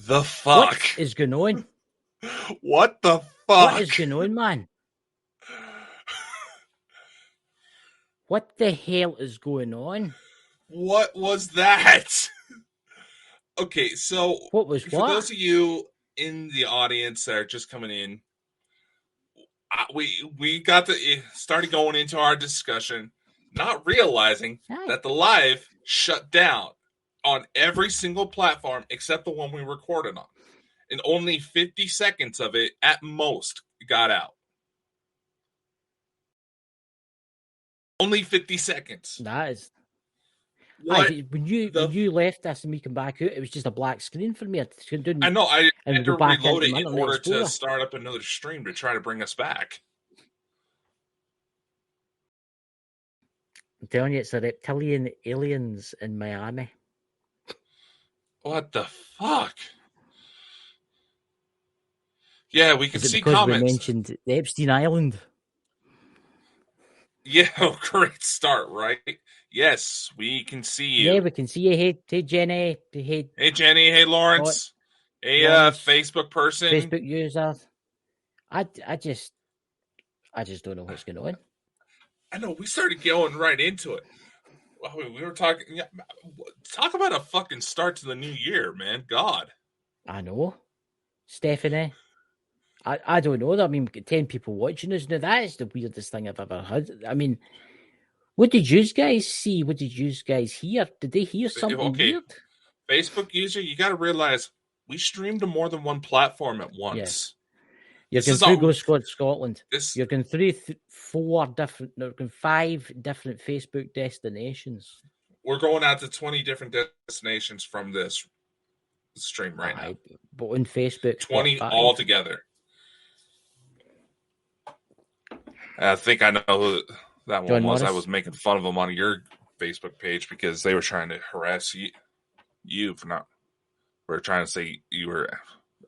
the fuck? What is going on? What the fuck? What is going on, man? What the hell is going on? What was that? Okay, so what was for those of you in the audience that are just coming in, we got started going into our discussion, not realizing that the live shut down on every single platform except the one we recorded on, and only 50 seconds of it at most got out. Only 50 seconds. That is. When you left us and we come back out, it was just a black screen for me. I know. I had to reload it in order to start up another stream to try to bring us back. I'm telling you, it's the reptilian aliens in Miami. What the fuck? Yeah, we can see comments. We mentioned the Epstein Island. Yeah, great start, right? Yes, we can see you. Yeah, we can see you. Hey Jenny. Hey, Jenny. Hey, Lawrence. Hey, Facebook person. Facebook user. I just don't know what's going on. I know. We started going right into it. We were talking. Talk about a fucking start to the new year, man. God. I know. Stephanie. I don't know. I mean, we've got 10 people watching us now. That is the weirdest thing I've ever heard. I mean, what did you guys see? What did you guys hear? Did they hear something weird? Facebook user, you got to realize we stream to more than one platform at once. Yes. You're going through Scotland. You're going through 5 different Facebook destinations. We're going out to 20 different destinations from this stream right now. But on Facebook. 20 altogether. I think I know who that one was. I was making fun of them on your Facebook page because they were trying to harass you for not. We're trying to say you were.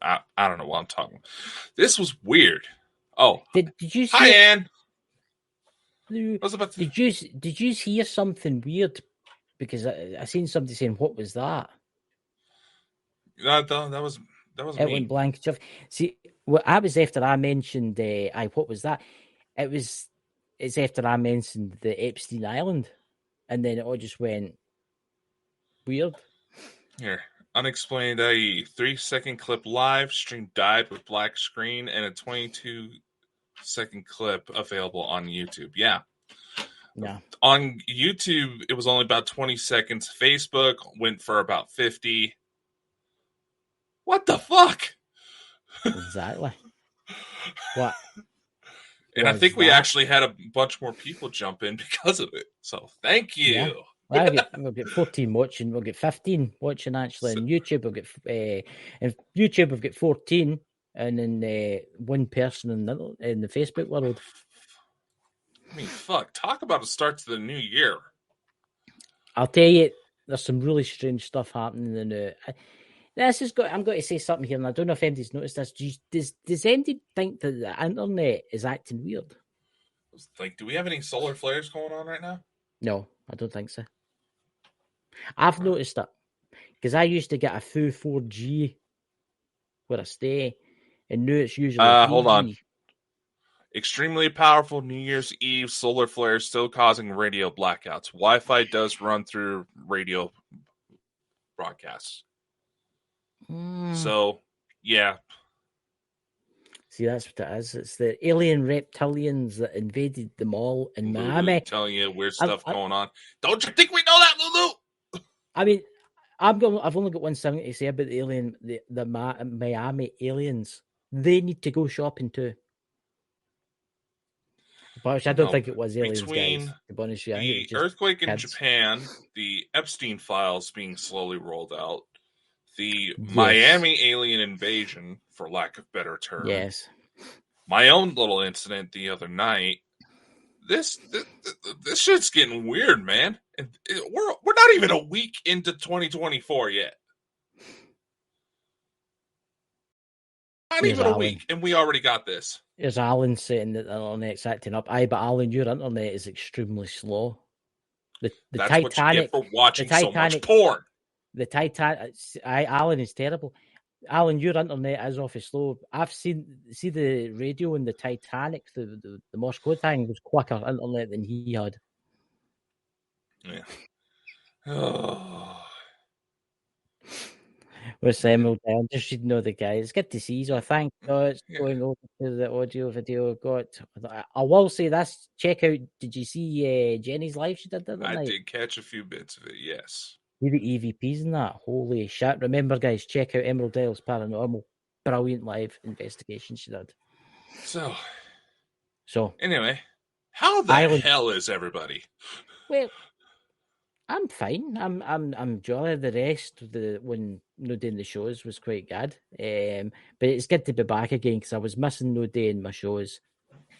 I don't know what I'm talking about. This was weird. Oh, did you see? Hi, Ann. Did you hear something weird? Because I seen somebody saying, "What was that?" That was it me. Went blank. See, I was after I mentioned. What was that? It's after I mentioned the Epstein Island, and then it all just went weird. Here, unexplained IE 3-second clip live stream died with black screen and a 22-second clip available on YouTube. Yeah. On YouTube, it was only about 20 seconds. Facebook went for about 50. What the fuck? Exactly. What? And I think we actually had a bunch more people jump in because of it. So thank you. Yeah. We'll get 14 watching. We'll get 15 watching actually. On YouTube, we'll get in YouTube we've got 14, and then 1 person in the Facebook world. I mean, fuck! Talk about a start to the new year. I'll tell you, there's some really strange stuff happening in I'm going to say something here, and I don't know if anybody's noticed this. Does anybody think that the internet is acting weird? Like, do we have any solar flares going on right now? No, I don't think so. I've noticed it because I used to get a full 4G where I stay, and now it's usually 3G. Hold on. Extremely powerful New Year's Eve solar flares still causing radio blackouts. Wi-Fi does run through radio broadcasts. So, yeah. See, that's what it is. It's the alien reptilians that invaded them all in Miami. I'm telling you, weird stuff going on. Don't you think we know that, Lulu? I mean, I've only got one thing to say about the Miami aliens. They need to go shopping too. But I don't think it was aliens, guys. The earthquake in Japan, the Epstein files being slowly rolled out, the Miami alien invasion, for lack of better term. Yes. My own little incident the other night. This shit's getting weird, man. And we're not even a week into 2024 yet. Not even a week, and we already got this. There's Alan saying that the internet's acting up. But Alan, your internet is extremely slow. The That's Titanic what you get for watching so much porn. The Titanic, Alan is terrible. Alan, your internet is awfully slow. I've seen the radio in the Titanic, the Morse code thing was quicker internet than he had. Yeah. Oh. With Emerald Isle, just reading all the guys. It's good to see. So thank God it's Yeah. going over to the audio video. God, I will say this. Check out. Did you see Jenny's live she did the other I night? did catch a few bits of it. Yes. See the EVPs and that. Holy shit! Remember, guys, check out Emerald Isle's Paranormal. Brilliant live investigation she did. So anyway, how the hell is everybody? Well, I'm fine. I'm jolly. The rest of when no doing the shows was quite good. But it's good to be back again because I was missing no day in my shows.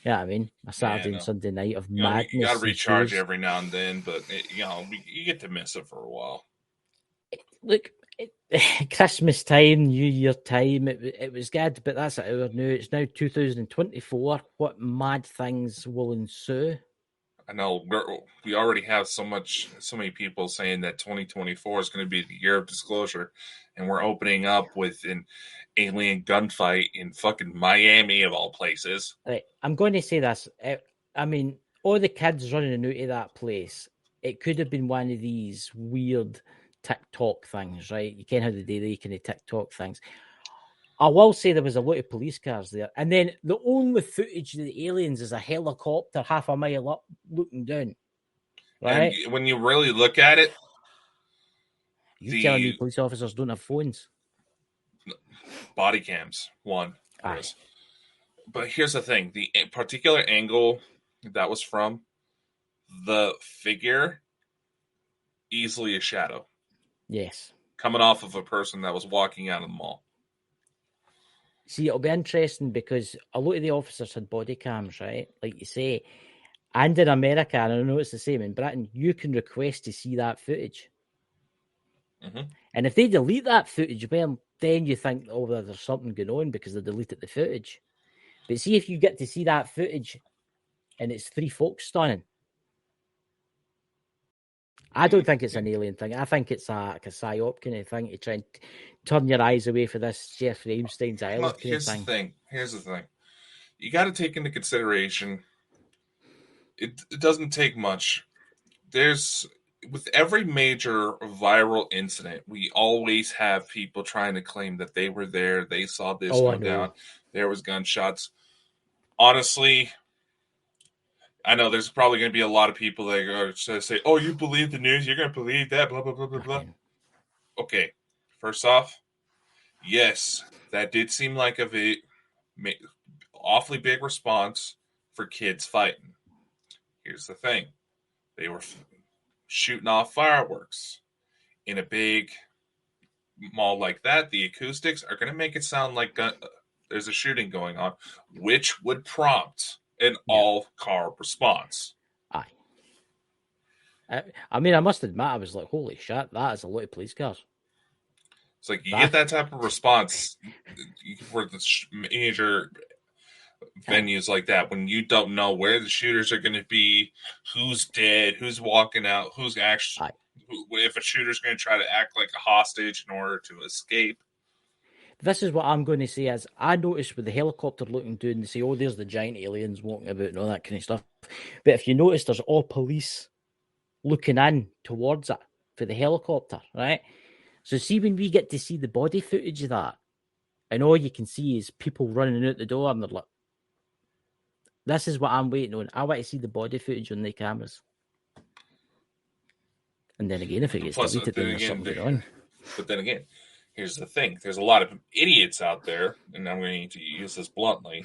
Yeah, you know I mean, my Saturday and Sunday night of madness. You got to recharge every now and then, but you get to miss it for a while. Look, Christmas time, New Year time, it was good, but that's our new. It's now 2024. What mad things will ensue? I know we already have so many people saying that 2024 is going to be the year of disclosure, and we're opening up with an alien gunfight in fucking Miami of all places. Right, I'm going to say this. I mean, all the kids running out of that place, it could have been one of these weird TikTok things, right? You can't have the day they kind of TikTok things. I will say there was a lot of police cars there. And then the only footage of the aliens is a helicopter half a mile up looking down. Right? And when you really look at it, telling me police officers don't have phones? Body cams, one. But here's the thing. The particular angle that was from, the figure, easily a shadow. Yes. Coming off of a person that was walking out of the mall. See, it'll be interesting because a lot of the officers had body cams, right? Like you say. And in America, and I know it's the same in Britain, you can request to see that footage. Mm-hmm. And if they delete that footage, well, then you think, oh, there's something going on because they deleted the footage. But see if you get to see that footage and it's three folks stunning. I don't think it's an alien thing. I think it's like a psyop kind of thing to try and turn your eyes away for this Jeffrey Epstein's island kind of thing. Here's the thing. You got to take into consideration, it doesn't take much. With every major viral incident, we always have people trying to claim that they were there, they saw this go down, there was gunshots. Honestly, I know there's probably going to be a lot of people that are going to say, oh, you believe the news, you're going to believe that, blah, blah, blah, blah, blah. Okay, first off, yes, that did seem like a awfully big response for kids fighting. Here's the thing. They were shooting off fireworks. In a big mall like that, the acoustics are going to make it sound like there's a shooting going on, which would prompt an all-car response. Aye. I mean, I must admit, I was like, holy shit, that is a lot of police cars. It's like you get that type of response for the major venues like that when you don't know where the shooters are going to be, who's dead, who's walking out, who's actually, if a shooter's going to try to act like a hostage in order to escape. This is what I'm going to say is I noticed with the helicopter looking down, they say, oh, there's the giant aliens walking about and all that kind of stuff. But if you notice, there's all police looking in towards it for the helicopter, right? So see when we get to see the body footage of that, and all you can see is people running out the door and they're like, this is what I'm waiting on. I want to see the body footage on the cameras. And then again, if it gets deleted, then there's something going on. But then again, here's the thing. There's a lot of idiots out there, and I'm going to use this bluntly,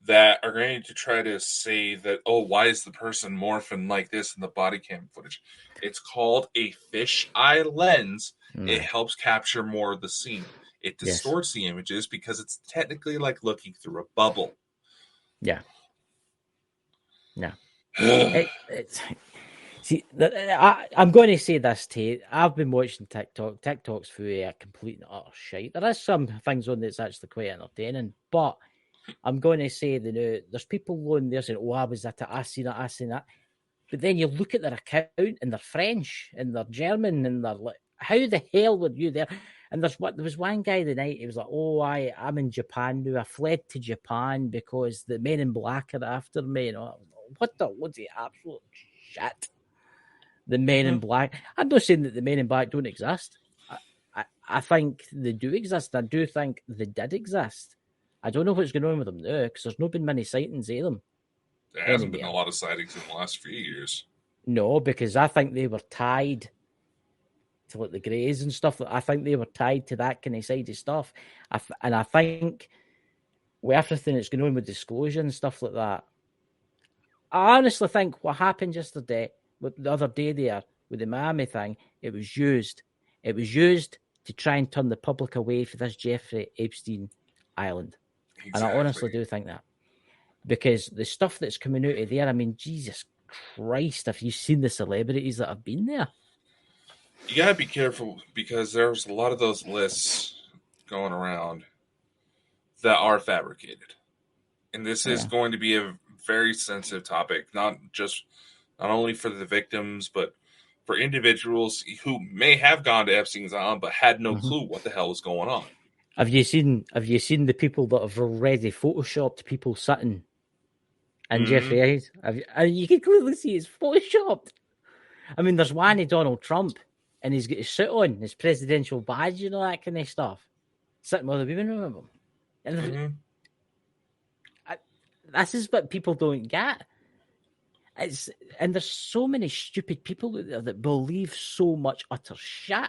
that are going to try to say that, oh, why is the person morphing like this in the body cam footage? It's called a fisheye lens. It helps capture more of the scene. It distorts the images because it's technically like looking through a bubble. Yeah. Yeah. See, I'm going to say this, Tate. I've been watching TikTok. TikTok's for a complete and utter shite. There is some things on that's actually quite entertaining, but I'm going to say that there's people on there saying, oh, I was at it, I seen that. But then you look at their account and they're French and they're German and they're like, how the hell were you there? And there was one guy the night, he was like, "Oh, I'm in Japan now. I fled to Japan because the men in black are after me." And what the bloody absolute shit? The men in black. I'm not saying that the men in black don't exist. I think they do exist. I do think they did exist. I don't know what's going on with them now because there's not been many sightings of them. There hasn't been a lot of sightings in the last few years. No, because I think they were tied to like the Greys and stuff. I think they were tied to that kind of side of stuff. And I think with everything that's going on with disclosure and stuff like that, I honestly think what happened yesterday, the other day there, with the Miami thing, it was used. It was used to try and turn the public away from this Jeffrey Epstein island. Exactly. And I honestly do think that. Because the stuff that's coming out of there, I mean, Jesus Christ, have you seen the celebrities that have been there? You got to be careful because there's a lot of those lists going around that are fabricated. And this is going to be a very sensitive topic, not only for the victims, but for individuals who may have gone to Epstein's Island but had no clue what the hell was going on. Have you seen the people that have already photoshopped people sitting in Jeffrey Eyes? You can clearly see it's photoshopped. I mean, there's one of Donald Trump, and he's got his suit on, his presidential badge, and all that kind of stuff, sitting with the women, remember? And this is what people don't get. And there's so many stupid people that believe so much utter shit.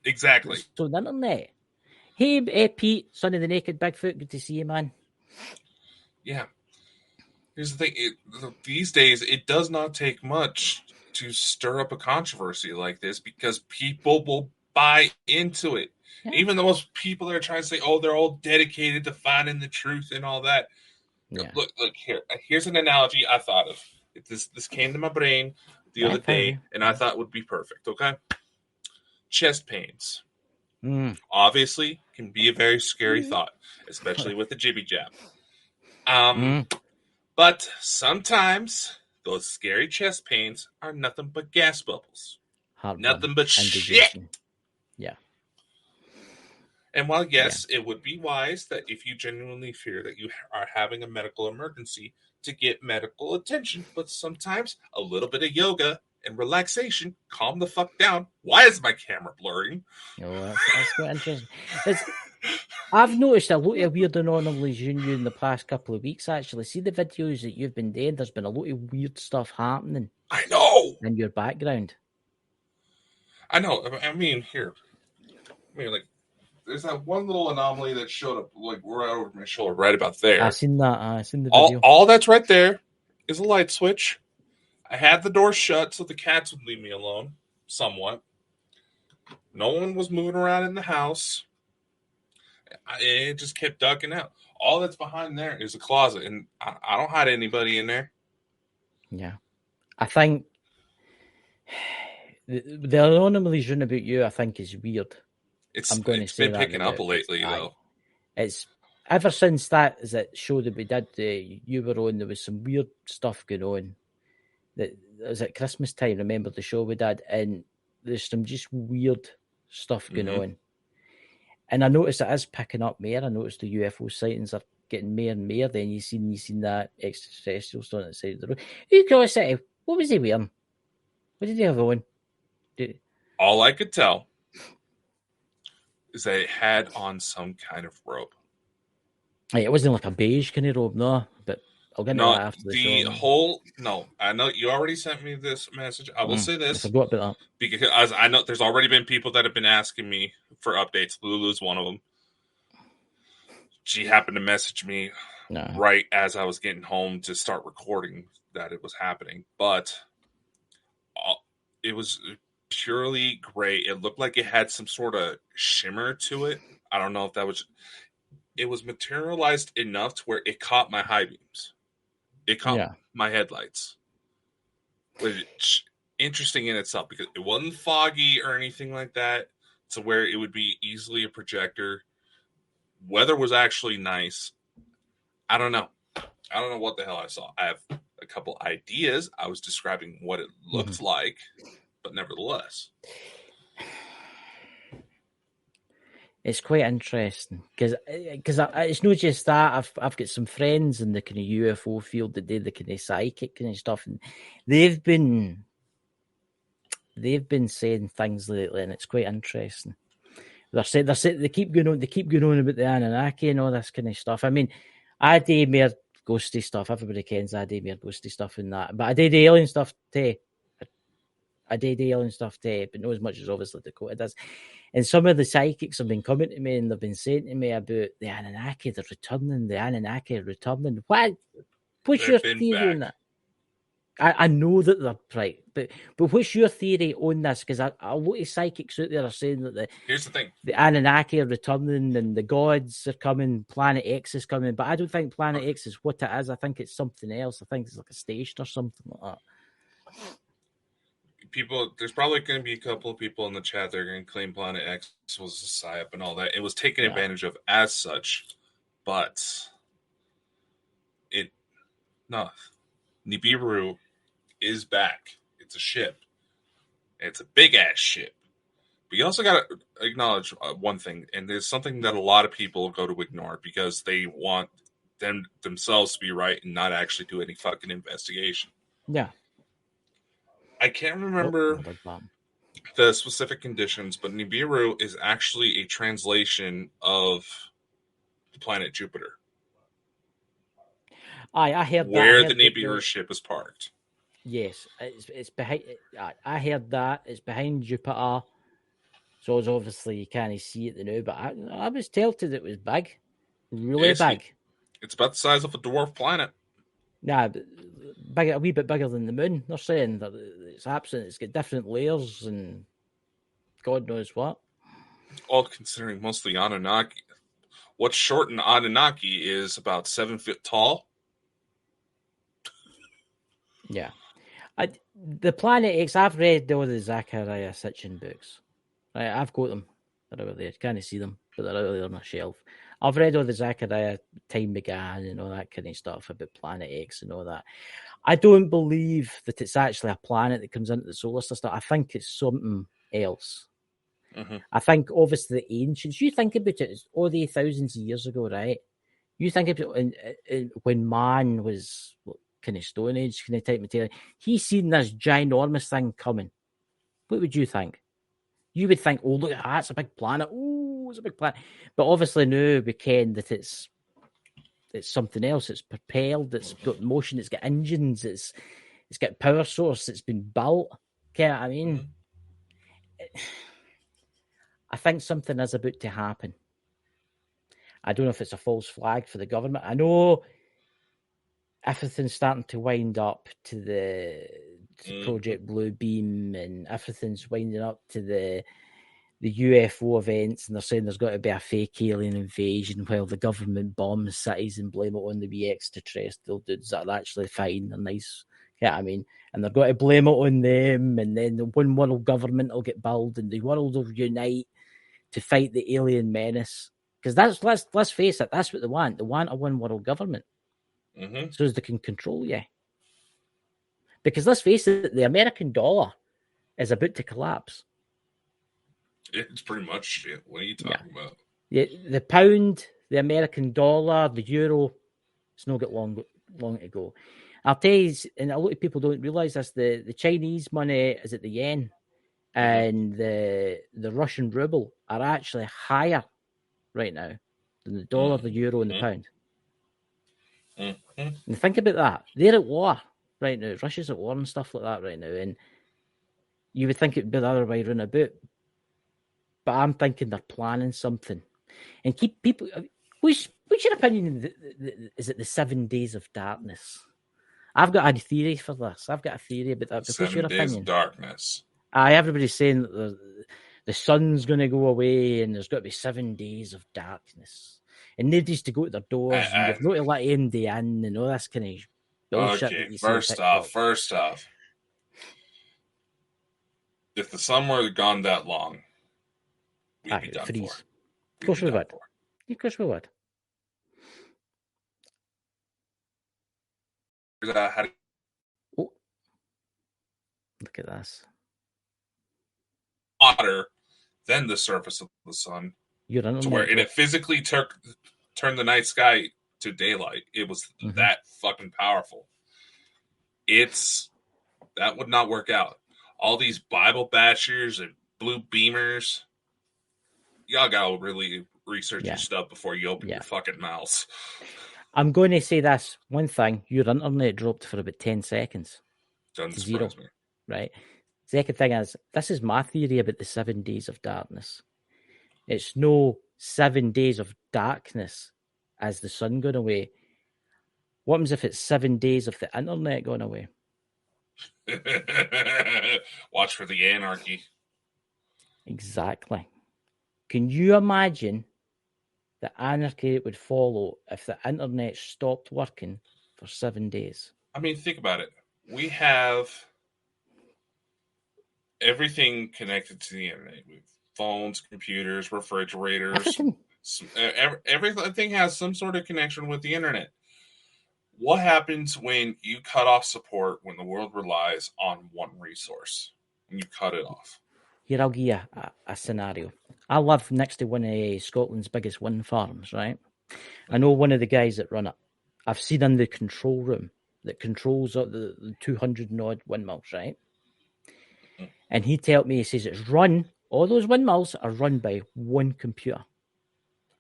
Exactly. So on the internet. Hey, Pete, son of the naked Bigfoot, good to see you, man. Yeah. Here's the thing. These days, it does not take much to stir up a controversy like this because people will buy into it. Yeah. Even those people that are trying to say, oh, they're all dedicated to finding the truth and all that. Yeah. Look here. Here's an analogy I thought of. This came to my brain the other day, and I thought would be perfect, okay? Chest pains. Obviously, can be a very scary thought, especially with the jibby jab. But sometimes those scary chest pains are nothing but gas bubbles. Nothing but shit. Yeah. And while, yes, it would be wise that if you genuinely fear that you are having a medical emergency to get medical attention, but sometimes a little bit of yoga and relaxation, calm the fuck down. Why is my camera blurring? Oh, that's quite interesting. I've noticed a lot of weird anomalies in you in the past couple of weeks, actually. See the videos that you've been doing, there's been a lot of weird stuff happening. I know! In your background. I know. I mean, there's that one little anomaly that showed up, like, right over my shoulder, right about there. I've seen that. I've seen the video. All that's right there is a light switch. I had the door shut so the cats would leave me alone, somewhat. No one was moving around in the house. It just kept ducking out. All that's behind there is a closet, and I don't hide anybody in there. Yeah. I think the anomalies about you, I think, is weird. It's been picking up lately, though. It's ever since that show that we did, you were on, there was some weird stuff going on. That was at Christmas time. Remember the show we did, and there's some just weird stuff going on. And I noticed it is picking up more. I noticed the UFO sightings are getting more and more. Then you seen that extraterrestrial on the side of the road. Who called it? What was he wearing? What did he have on? All I could tell is that it had on some kind of robe. Hey, it wasn't like a beige kind of robe, no. But I'll get into that after the show. I know you already sent me this message. I will say this. I forgot about that. Because I know there's already been people that have been asking me for updates. Lulu's one of them. She happened to message me right as I was getting home to start recording that it was happening. But it was purely gray. It looked like it had some sort of shimmer to it. I don't know if that was... It was materialized enough to where it caught my high beams. It caught my headlights. Which interesting in itself because it wasn't foggy or anything like that to where it would be easily a projector. Weather was actually nice. I don't know. I don't know what the hell I saw. I have a couple ideas. I was describing what it looked like, but nevertheless. It's quite interesting because it's not just that. I've got some friends in the kind of UFO field that do the kind of psychic kind of stuff, and they've been saying things lately, and it's quite interesting. They keep going on about the Anunnaki and all this kind of stuff. I mean, I do more ghosty stuff. Everybody kens I do more ghosty stuff and that, but I did alien stuff too. But not as much as obviously Dakota does. And some of the psychics have been coming to me and they've been saying to me about the Anunnaki, they're returning, the Anunnaki are returning. What's your theory on that? I know that they're right, but what's your theory on this? Because a lot of psychics out there are saying that here's the thing: the Anunnaki are returning and the gods are coming, Planet X is coming, but I don't think Planet X is what it is. I think it's something else. I think it's like a station or something like that. There's probably going to be a couple of people in the chat that are going to claim Planet X was a psyop and all that. It was taken advantage of as such, but Nibiru is back. It's a ship. It's a big ass ship. But you also got to acknowledge one thing, and there's something that a lot of people go to ignore because they want themselves to be right and not actually do any fucking investigation. Yeah. I can't remember the specific conditions, but Nibiru is actually a translation of the planet Jupiter. I heard where the Nibiru ship is parked. Yes, it's behind. I heard that it's behind Jupiter, so it's obviously you can't see it now. But I was told that it was big, really big. It's about the size of a dwarf planet. Yeah, big, a wee bit bigger than the moon. They're saying that it's absent. It's got different layers and God knows what. All considering most of the Anunnaki. What's short in Anunnaki is about 7 feet tall. Yeah. The Planet X, I've read all the Zachariah Sitchin books. Right, I've got them. They're out there. You can't see them, but they're out there on a shelf. I've read all the Zachariah Time Began and all that kind of stuff about Planet X and all that. I don't believe that it's actually a planet that comes into the solar system. I think it's something else. Mm-hmm. I think obviously the ancients, you think about it, it's all the thousands of years ago, right? You think about it when man was kind of Stone Age kind of type material, he's seen this ginormous thing coming. What would you think? You would think, oh, look at that, it's a big planet. Oh, it's a big planet. But obviously now we ken that it's something else. It's propelled, it's got motion, it's got engines, it's got power source, it's been built. Okay, I mean, I think something is about to happen. I don't know if it's a false flag for the government. I know everything's starting to wind up to the Project Blue Beam, and everything's winding up to the UFO events, and they're saying there's got to be a fake alien invasion while the government bombs cities and blame it on the wee extraterrestrial dudes that are actually fine and nice. Yeah, I mean, and they're going to blame it on them, and then the one world government will get built, and the world will unite to fight the alien menace. Because let's face it, that's what they want. They want a one world government, so as they can control you. Because let's face it, the American dollar is about to collapse. It's pretty much shit. What are you talking about? Yeah, the pound, the American dollar, the euro, it's not got long to go. I'll tell you, and a lot of people don't realise this, the Chinese money is at the yen, and the Russian ruble are actually higher right now than the dollar, the euro, and the pound. And think about that. They're at war right now. Russia's at war and stuff like that right now. And you would think it would be the other way around about. But I'm thinking they're planning something. And keep people... What's your opinion? Is it the 7 days of darkness? I've got a theory for this. I've got a theory about that. What's your opinion? 7 days of darkness. Everybody's saying that the sun's going to go away and there's got to be 7 days of darkness. And nobody's to go to their doors and you've not to let anybody in and all this kind of bullshit. Okay, first off, if the sun were gone that long, we'd be done for. Of course we would. Of course we would. Oh, look at this. Hotter than the surface of the sun. Your to internet where it dropped. physically turned the night sky to daylight. It was that fucking powerful. That would not work out. All these Bible bashers and blue beamers, y'all gotta really research your stuff before you open your fucking mouths. I'm going to say this one thing: your internet dropped for about 10 seconds. Doesn't to zero, surprise me. right? Second thing is, this is my theory about the 7 days of darkness. It's no 7 days of darkness as the sun going away. What happens if it's 7 days of the internet going away? Watch for the anarchy. Exactly. Can you imagine the anarchy that would follow if the internet stopped working for 7 days? I mean, think about it. We have everything connected to the internet. We have phones, computers, refrigerators. Everything has some sort of connection with the internet. What happens when you cut off support when the world relies on one resource? When you cut it off? Here, I'll give you a scenario. I live next to one of Scotland's biggest wind farms, right? I know one of the guys that run it. I've seen in the control room that controls the 200 and odd windmills, right? And he told me, he says it's run, all those windmills are run by one computer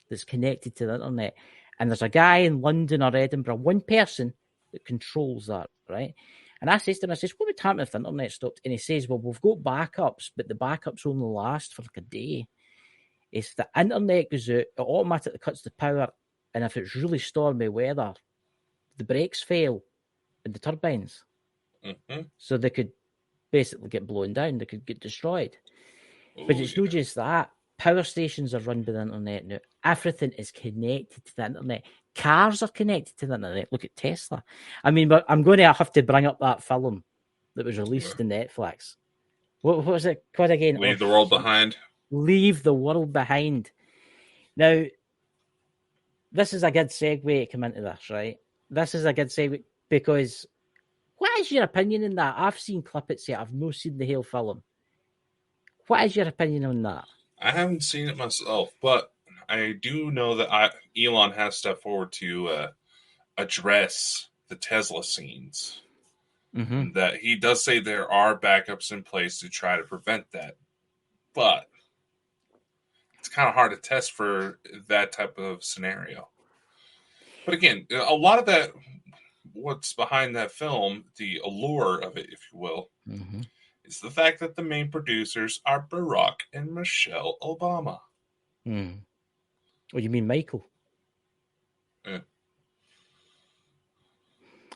that's connected to the internet. And there's a guy in London or Edinburgh, one person that controls that, right? And I says to him, what would happen if the internet stopped? And he says, well, we've got backups, but the backups only last for like a day. If the internet goes out, it automatically cuts the power. And if it's really stormy weather, the brakes fail in the turbines. So they could basically get blown down. They could get destroyed. But it's not just that. Power stations are run by the internet now. Everything is connected to the internet. Cars are connected to the internet. Look at Tesla. I mean, but I'm going to have to bring up that film that was released on Netflix. What was it called again? Leave the World Behind. Leave the World Behind. Now, this is a good segue to come into this, right? This is a good segue because what is your opinion on that? I've seen clippets yet. I've not seen the whole film. What is your opinion on that? I haven't seen it myself, but I do know that Elon has stepped forward to address the Tesla scenes. That he does say there are backups in place to try to prevent that, but it's kind of hard to test for that type of scenario. But again, a lot of that, what's behind that film, the allure of it, if you will, is the fact that the main producers are Barack and Michelle Obama. What do you mean, Michael? Yeah.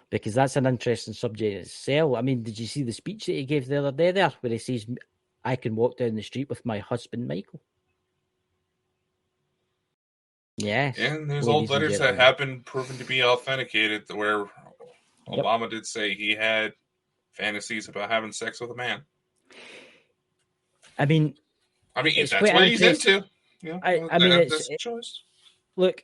Because that's an interesting subject itself. I mean, did you see the speech that he gave the other day there, where he says, I can walk down the street with my husband, Michael? Yes. And there's old letters that have been proven to be authenticated where Obama did say he had fantasies about having sex with a man. I mean, if that's what he's into. You know, I mean, that's a choice. Look,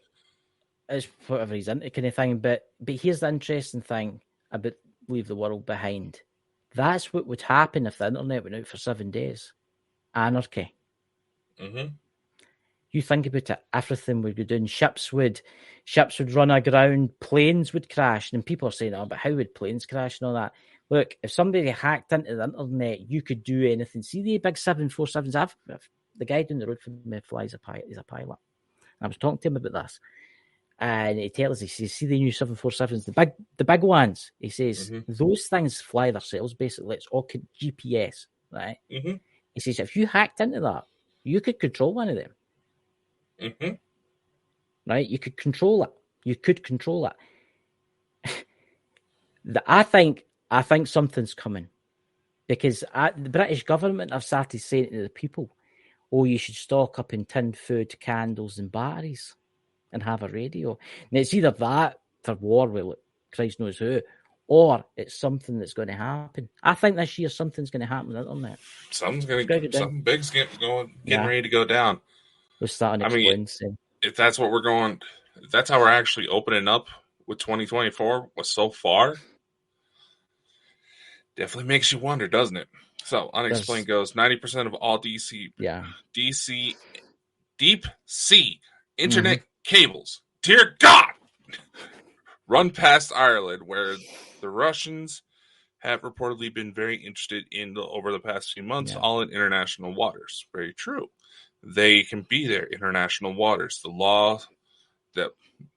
it's whatever he's into kind of thing, but here's the interesting thing about Leave the World Behind. That's what would happen if the internet went out for 7 days. Anarchy. You think about it, everything would go down. Ships would run aground, planes would crash, and people are saying, oh, but how would planes crash and all that? Look, if somebody hacked into the internet, you could do anything. See the big 747s? The guy down the road from me flies he's a pilot. I was talking to him about this. And he tells us, he says, see the new 747s, the big ones. He says, those things fly themselves, basically. It's all GPS, right? He says, if you hacked into that, you could control one of them. Right? You could control it. I think something's coming. Because the British government have started saying to the people, oh, you should stock up in tinned food, candles, and batteries, and have a radio. And it's either that for war with Christ knows who, or it's something that's going to happen. I think this year something's going to happen on the internet. Something big's getting ready to go down. We're starting to explain. If that's what we're going, if that's how we're actually opening up with 2024 so far, definitely makes you wonder, doesn't it? So, Unexplained goes 90% of all DC deep sea internet cables, dear God, run past Ireland, where the Russians have reportedly been very interested in over the past few months, all in international waters. Very true. They can be there, international waters. The law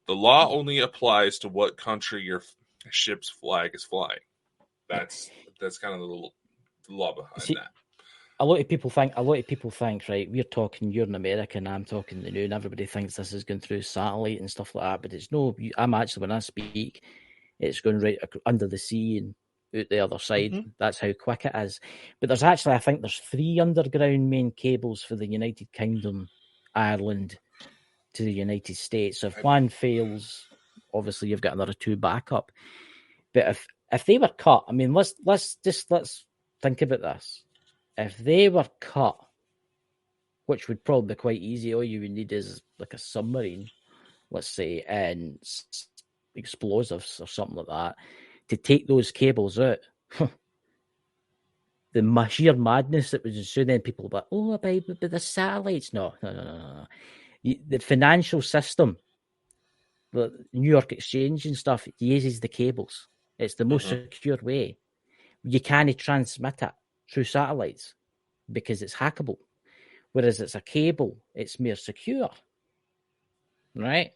only applies to what country your ship's flag is flying. That's kind of the law behind that. A lot of people think, right, we're talking, you're in America and I'm talking the new, and everybody thinks this is going through satellite and stuff like that, but it's no, I'm actually, when I speak, it's going right under the sea and out the other side. That's how quick it is. But there's actually, I think there's 3 underground main cables for the United Kingdom, Ireland, to the United States. So if one fails, obviously you've got another 2 backup. But if they were cut, I mean, let's think about this. If they were cut, which would probably be quite easy, all you would need is like a submarine, let's say, and explosives or something like that, to take those cables out. The sheer madness that was ensue, then people were like, oh, but the satellites. No. The financial system, the New York Exchange and stuff, uses the cables. It's the most secure way. You can't transmit it through satellites because it's hackable. Whereas it's a cable, it's more secure. Right?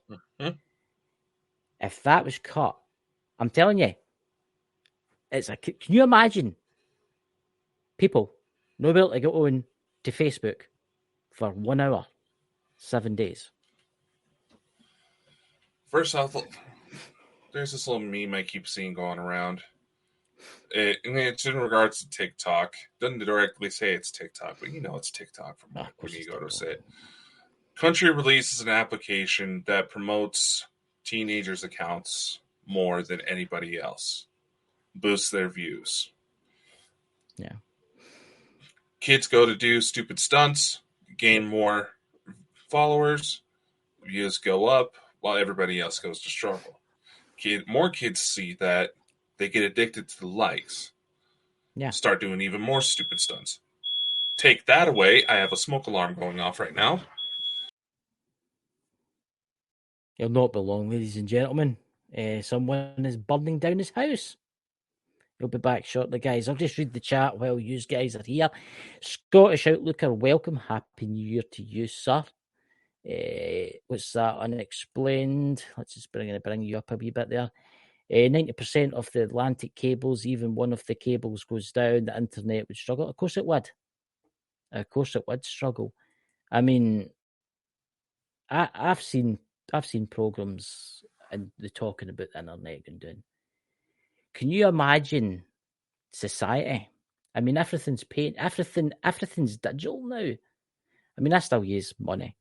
If that was cut, I'm telling you, can you imagine people not able to get on to Facebook for 1 hour, 7 days? First off, there's this little meme I keep seeing going around. It's in regards to TikTok. Doesn't directly say it's TikTok, but you know it's TikTok from when you go to say it. Country releases an application that promotes teenagers' accounts more than anybody else. Boosts their views. Yeah. Kids go to do stupid stunts, gain more followers, views go up, while everybody else goes to struggle. More kids see that, they get addicted to the likes. Yeah. Start doing even more stupid stunts. Take that away. I have a smoke alarm going off right now. It'll not be long, ladies and gentlemen. Someone is burning down his house. He'll be back shortly, guys. I'll just read the chat while you guys are here. Scottish Outlooker, welcome. Happy New Year to you, sir. What's that? Unexplained. Let's just bring you up a wee bit there. 90% of the Atlantic cables, even one of the cables goes down, the internet would struggle. Of course it would. Of course it would struggle. I mean, I've seen programs and they're talking about the internet going down. Can you imagine society? I mean, everything's digital now. I mean, I still use money,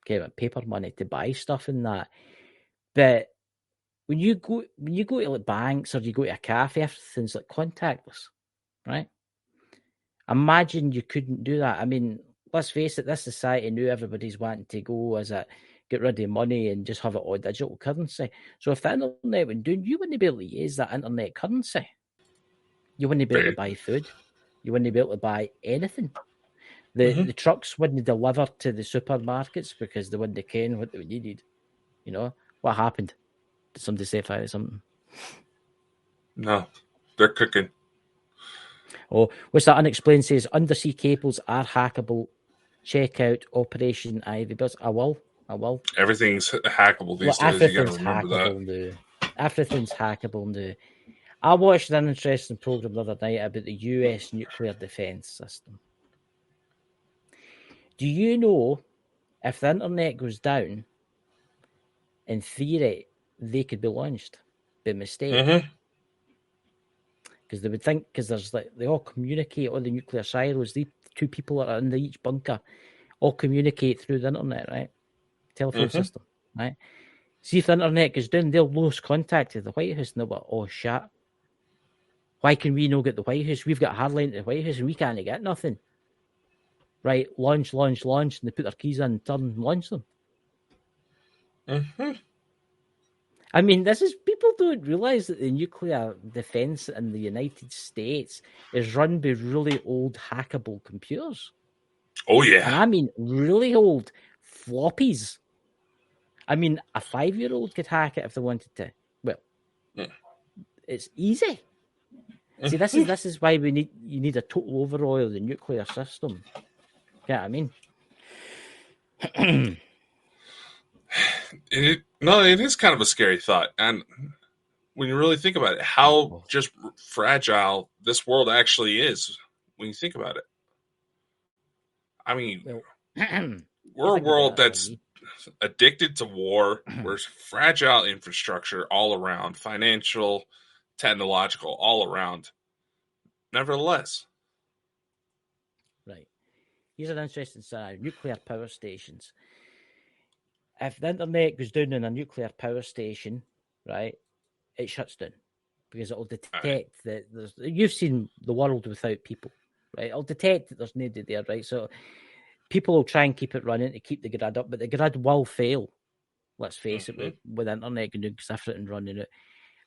paper money to buy stuff and that. But when you go to like banks or you go to a cafe, everything's like contactless, right? Imagine you couldn't do that. I mean, let's face it, this society knew everybody's wanting to go as a get rid of money and just have it all digital currency. So if the internet went down, you wouldn't be able to use that internet currency. You wouldn't be able to buy food. You wouldn't be able to buy anything. The trucks wouldn't deliver to the supermarkets because they wouldn't ken what they needed. You know, what happened? Did somebody say fire or something? No, they're cooking. Oh, what's that? Unexplained says undersea cables are hackable. Check out Operation Ivy Bills. I will. Everything's hackable these days. You gotta remember that. Everything's hackable now. I watched an interesting program the other night about the US nuclear defense system. Do you know if the internet goes down, in theory, they could be launched by mistake? Because they would think, because there's like, they all communicate, all the nuclear silos, the 2 people that are in each bunker all communicate through the internet, right? Telephone system, right? See if the internet goes down, they'll lose contact with the White House and they'll be, oh shit. Why can we not get the White House? We've got a hard line to the White House and we can't get nothing. Right, launch, and they put their keys in, turn and launch them. I mean, people don't realize that the nuclear defense in the United States is run by really old hackable computers. Oh, yeah. And I mean really old, floppies. I mean, a 5-year-old could hack it if they wanted to. Well, it's easy. See, this is why you need a total overhaul of the nuclear system. You know what I mean? It is kind of a scary thought. And when you really think about it, how just fragile this world actually is when you think about it. I mean, we're a world that's addicted to war. We're fragile infrastructure all around, financial, technological, all around. Nevertheless. Right. Here's an interesting scenario. Nuclear power stations. If the internet goes down in a nuclear power station, right, it shuts down because it'll detect that there's. You've seen the world without people, right? It'll detect that there's nobody there, right? So people will try and keep it running to keep the grid up, but the grid will fail. Let's face it, with internet and everything running it.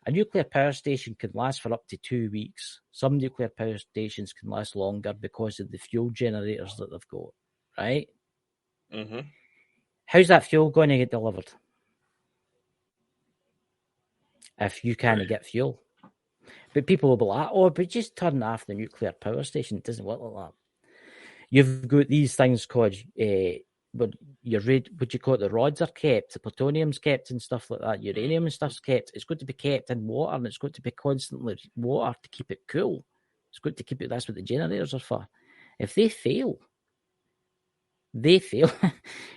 A nuclear power station can last for up to 2 weeks. Some nuclear power stations can last longer because of the fuel generators that they've got, right? Mm-hmm. How's that fuel going to get delivered? If you can't get fuel. But people will be like, oh, but just turn off the nuclear power station. It doesn't work like that. You've got these things called, what do you call it? The rods are kept, the plutonium's kept and stuff like that. Uranium and stuff's kept. It's got to be kept in water and it's got to be constantly water to keep it cool. It's got to keep it, that's what the generators are for. If they fail,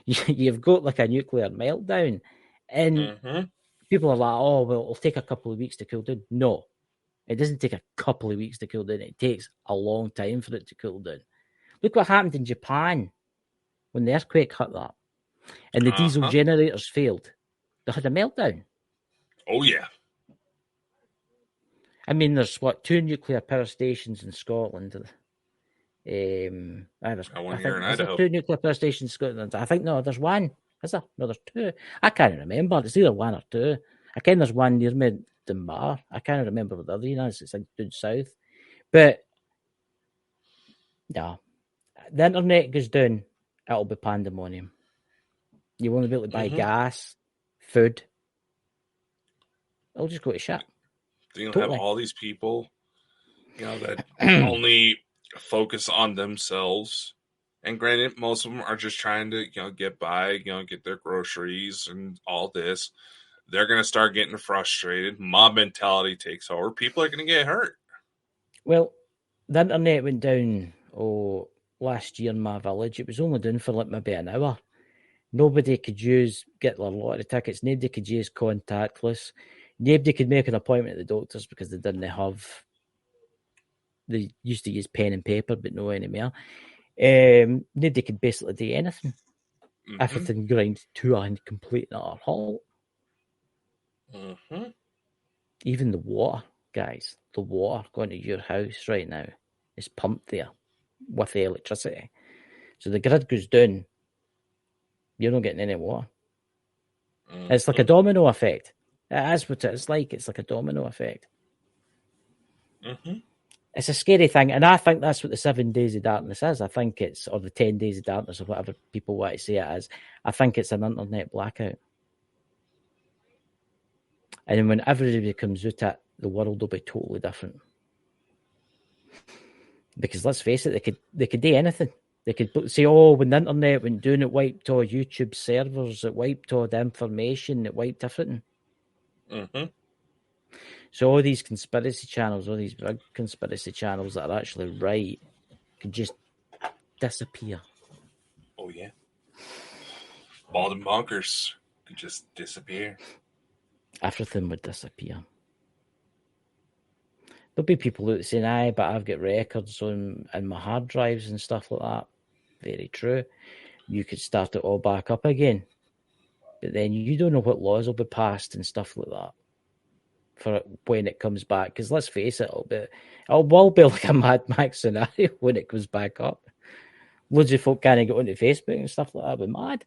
you've got like a nuclear meltdown. And people are like, oh, well, it'll take a couple of weeks to cool down. No, it doesn't take a couple of weeks to cool down. It takes a long time for it to cool down. Look what happened in Japan when the earthquake hit that. And the diesel generators failed. They had a meltdown. Oh, yeah. I mean, there's, 2 nuclear power stations in Scotland. There's 2 nuclear power stations in Scotland. I think, no, there's one. Is there? No, there's 2. I can't remember. It's either 1 or 2. I think there's one near me, Dunbar. I can't remember what the other is. It's like down south. But, yeah, the internet goes down, it'll be pandemonium. You won't be able to buy gas, food. It'll just go to shit. You'll have all these people, that only focus on themselves. And granted, most of them are just trying to, get by, get their groceries and all this. They're going to start getting frustrated. Mob mentality takes over. People are going to get hurt. Well, the internet went down, last year in my village. It was only down for like maybe an hour. Nobody could get their lottery tickets. Nobody could use contactless. Nobody could make an appointment at the doctors because they didn't have. They used to use pen and paper, but no anymore. Nobody could basically do anything. Everything ground to a complete and utter halt. Even the water, guys, the water going to your house right now is pumped there with the electricity. So the grid goes down, you're not getting any water. It's like a domino effect. That's what it's like. It's like a domino effect. It's a scary thing, and I think that's what the 7 days of darkness is. I think it's, or the 10 days of darkness, or whatever people want to say it is. I think it's an internet blackout. And then when everybody comes out it, the world will be totally different. Because let's face it, they could do anything. They could say, when the internet went down, it wiped all YouTube servers, it wiped all the information, it wiped everything. So all these conspiracy channels, all these big conspiracy channels that are actually right, could just disappear. Oh, yeah. Bald and Bonkers could just disappear. Everything would disappear. There'll be people out saying, aye, but I've got records on my hard drives and stuff like that. Very true. You could start it all back up again. But then you don't know what laws will be passed and stuff like that for when it comes back. Because let's face it, it will be like a Mad Max scenario when it comes back up. Loads of folk can't get onto Facebook and stuff like that. It'll be mad.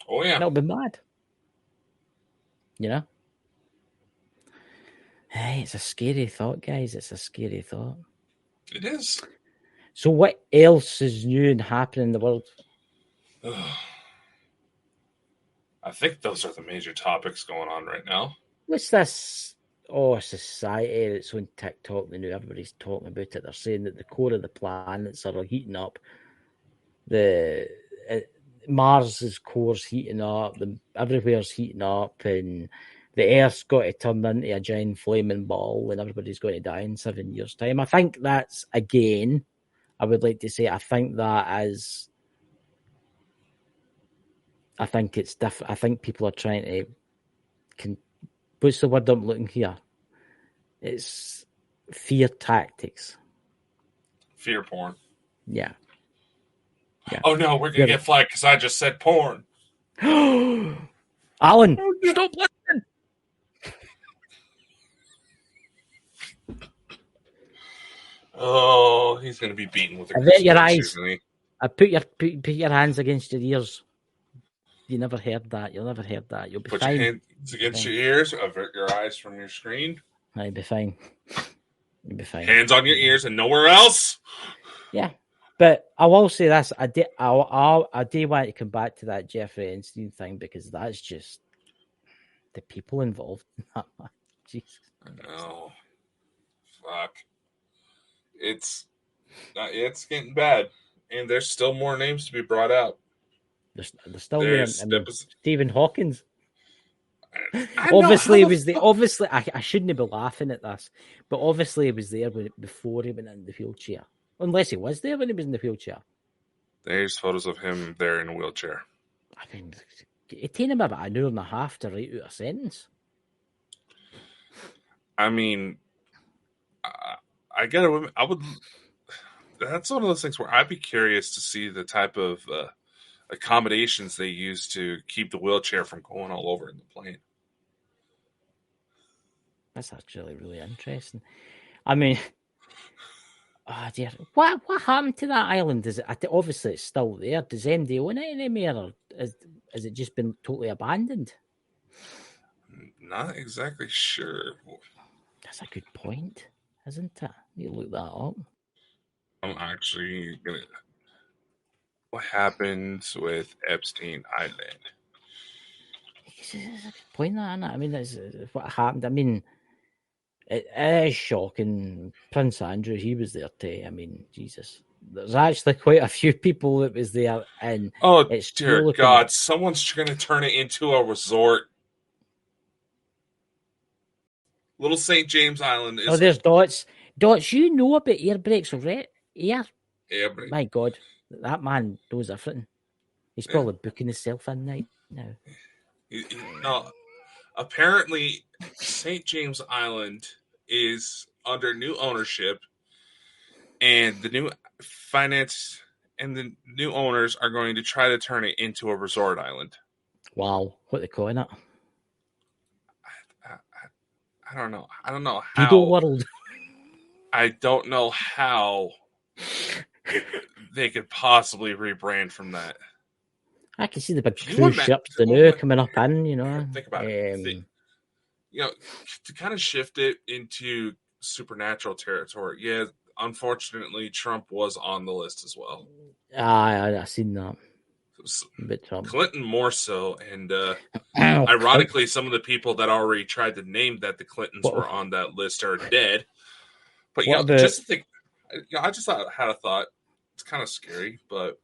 Oh, yeah. It'll be mad. You know? Hey, it's a scary thought, guys. It's a scary thought. It is. So what else is new and happening in the world? I think those are the major topics going on right now. What's this? Oh, society that's on TikTok. They know everybody's talking about it. They're saying that the core of the planets are heating up. Mars's core's heating up. Everywhere's heating up, and the Earth's got to turn into a giant flaming ball, and everybody's going to die in 7 years' time. I think that's, again, I would like to say, I think that is. I think it's different. I think people are trying to. What's the word I'm looking here? It's fear tactics. Fear porn. Yeah. Oh no, we're gonna get flagged because I just said porn. Alan, stop listening. Oh, he's gonna be beaten with a Avert your eyes. isn't he? Put your hands against your ears. You never heard that. You'll never heard that. You'll be Put fine. your hands against your ears. Avert your eyes from your screen. You'll be fine. You'll be fine. Hands on your ears and nowhere else. Yeah, but I will say this: I do want to come back to that Jeffrey Epstein thing because that's just the people involved. Jesus. Oh, fuck! It's getting bad, and there's still more names to be brought out. There's still there. I mean, Stephen Hawkins. I shouldn't be laughing at this, but obviously he was there before he went in the wheelchair. Unless he was there when he was in the wheelchair. There's photos of him there in a wheelchair. I mean, it took him about an hour and a half to write out a sentence. I mean, I would. That's one of those things where I'd be curious to see the type of accommodations they use to keep the wheelchair from going all over in the plane. That's actually really interesting. I mean, oh dear, what happened to that island? Is it obviously it's still there? Does MD own it anymore, or has it just been totally abandoned? Not exactly sure. That's a good point, isn't it? You look that up. I'm actually gonna. What happens with Epstein Island? It's a good point, that, isn't it? I mean, that's what happened. I mean, it is shocking. Prince Andrew, he was there too. I mean, Jesus. There's actually quite a few people that was there. And oh, dear God. Someone's going to turn it into a resort. Little St. James Island is... Oh, there's Dots. Dots, you know about air brakes already? Air brake. My God. That man knows everything. He's probably booking himself in right now. No, apparently, St. James Island is under new ownership, and the new finance and the new owners are going to try to turn it into a resort island. Wow, what are they calling it? I don't know. I don't know how. Pedo World. I don't know how they could possibly rebrand from that. I can see the big cruise ships, the new coming up in, you know. Think about it. To kind of shift it into supernatural territory. Yeah, unfortunately, Trump was on the list as well. I've seen that. Clinton more so, and ironically, some of the people that already tried to name that the Clintons were on that list are dead. But just think, I just had a thought. It's kind of scary, but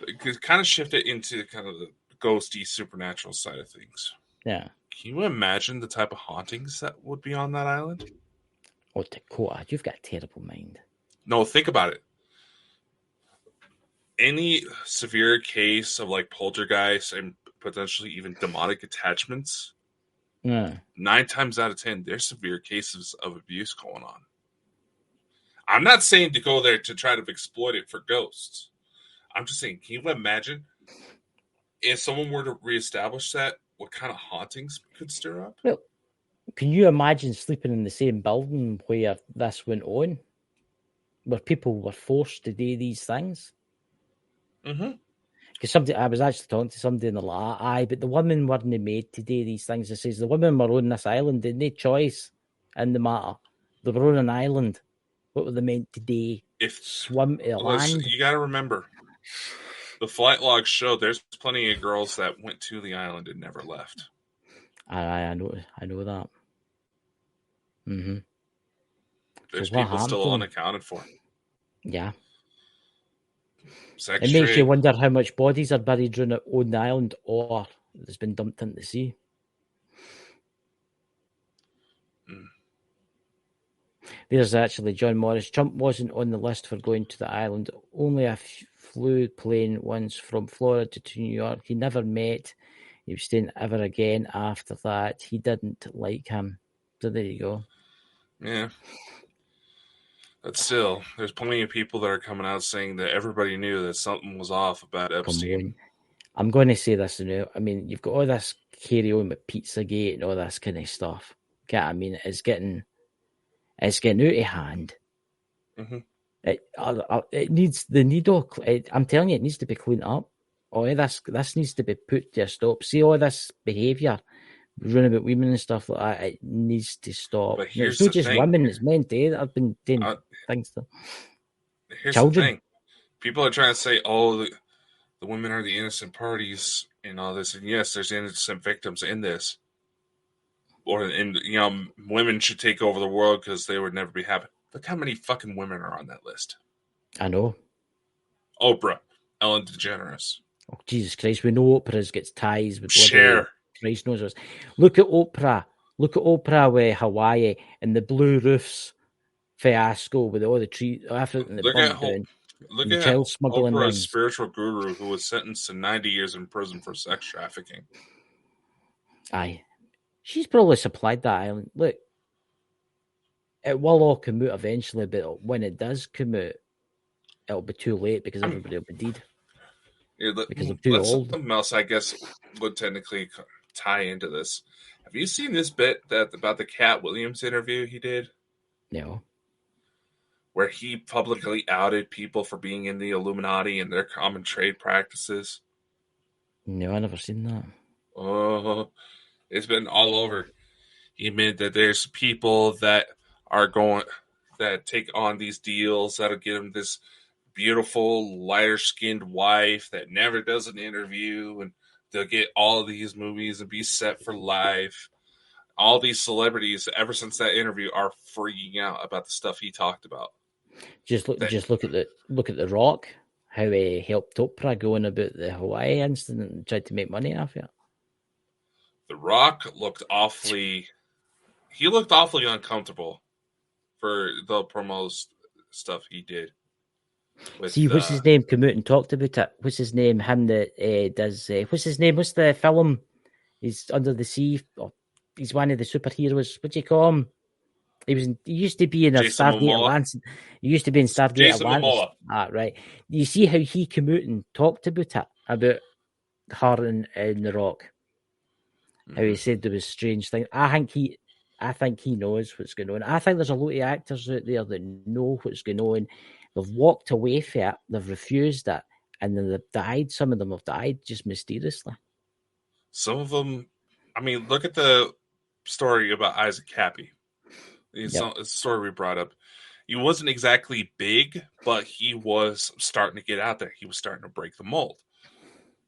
it could kind of shift it into kind of the ghosty supernatural side of things. Yeah. Can you imagine the type of hauntings that would be on that island? Oh, Dakota, you've got a terrible mind. No, think about it. Any severe case of like poltergeist and potentially even demonic attachments, 9 times out of 10, there's severe cases of abuse going on. I'm not saying to go there to try to exploit it for ghosts. I'm just saying, can you imagine if someone were to reestablish that, what kind of hauntings could stir up? Well, can you imagine sleeping in the same building where this went on? Where people were forced to do these things? Mm-hmm. Because I was actually talking to somebody in the but the women weren't made to do these things. It says the women were on this island, they had no choice in the matter. They were on an island. What were they meant to do? Swim to land? You got to remember, The flight logs show there's plenty of girls that went to the island and never left. I know that. Mm-hmm. There's So what people still happened? unaccounted for. Yeah. Sex It makes trade. you wonder how much bodies are buried on the island or has been dumped into the sea. There's actually John Morris. Trump wasn't on the list for going to the island. Only flew plane once from Florida to New York. He never met Epstein ever again after that. He didn't like him. So there you go. Yeah. But still, there's plenty of people that are coming out saying that everybody knew that something was off about Epstein. I'm going to say this now. I mean, you've got all this carry on with Pizzagate and all this kind of stuff. Okay, I mean, it's getting out of hand. Mm-hmm. It needs the needle. I'm telling you, it needs to be cleaned up. All this needs to be put to a stop. See all this behaviour, running about women and stuff like that. It needs to stop. But here's it's not the just thing. women; it's men too that have been doing things to here's children. The thing. People are trying to say, "Oh, the women are the innocent parties in all this," and yes, there's innocent victims in this. Women should take over the world because they would never be happy. Look how many fucking women are on that list. I know. Oprah, Ellen DeGeneres. Oh, Jesus Christ, we know Oprah gets ties with Cher. Christ knows us. Look at Oprah. Look at Oprah with Hawaii and the Blue Roofs fiasco with all the trees after the burnt down. Look at child smuggling Oprah's rings. spiritual guru who was sentenced to 90 years in prison for sex trafficking. Aye. She's probably supplied that island. Look, it will all come out eventually, but when it does come out, it'll be too late because everybody will be dead. Because they're too old. Something else, I guess, would technically tie into this. Have you seen this bit about the Cat Williams interview he did? No. Where he publicly outed people for being in the Illuminati and their common trade practices? No, I never seen that. Oh, it's been all over. He admitted that there's people that take on these deals that'll get him this beautiful, lighter-skinned wife that never does an interview, and they'll get all of these movies and be set for life. All these celebrities, ever since that interview, are freaking out about the stuff he talked about. Just look at the Rock, how he helped Oprah going about the Hawaii incident and tried to make money off it. The Rock looked awfully uncomfortable for the promo stuff he did. See, what's his name come out and talked about it? What's his name? Him that does. What's his name? What's the film? He's under the sea. Oh, he's one of the superheroes. What do you call him? He used to be in a Stargate Atlantis. He used to be in Stargate Atlantis. Ah, right. You see how he came out and talked about it, about her and the Rock. How he said there was strange things. I think he knows what's going on. I think there's a lot of actors out there that know what's going on. They've walked away from it. They've refused it, and then they've died. Some of them have died just mysteriously. Some of them. I mean, look at the story about Isaac Cappy. It's a story we brought up. He wasn't exactly big, but he was starting to get out there. He was starting to break the mold.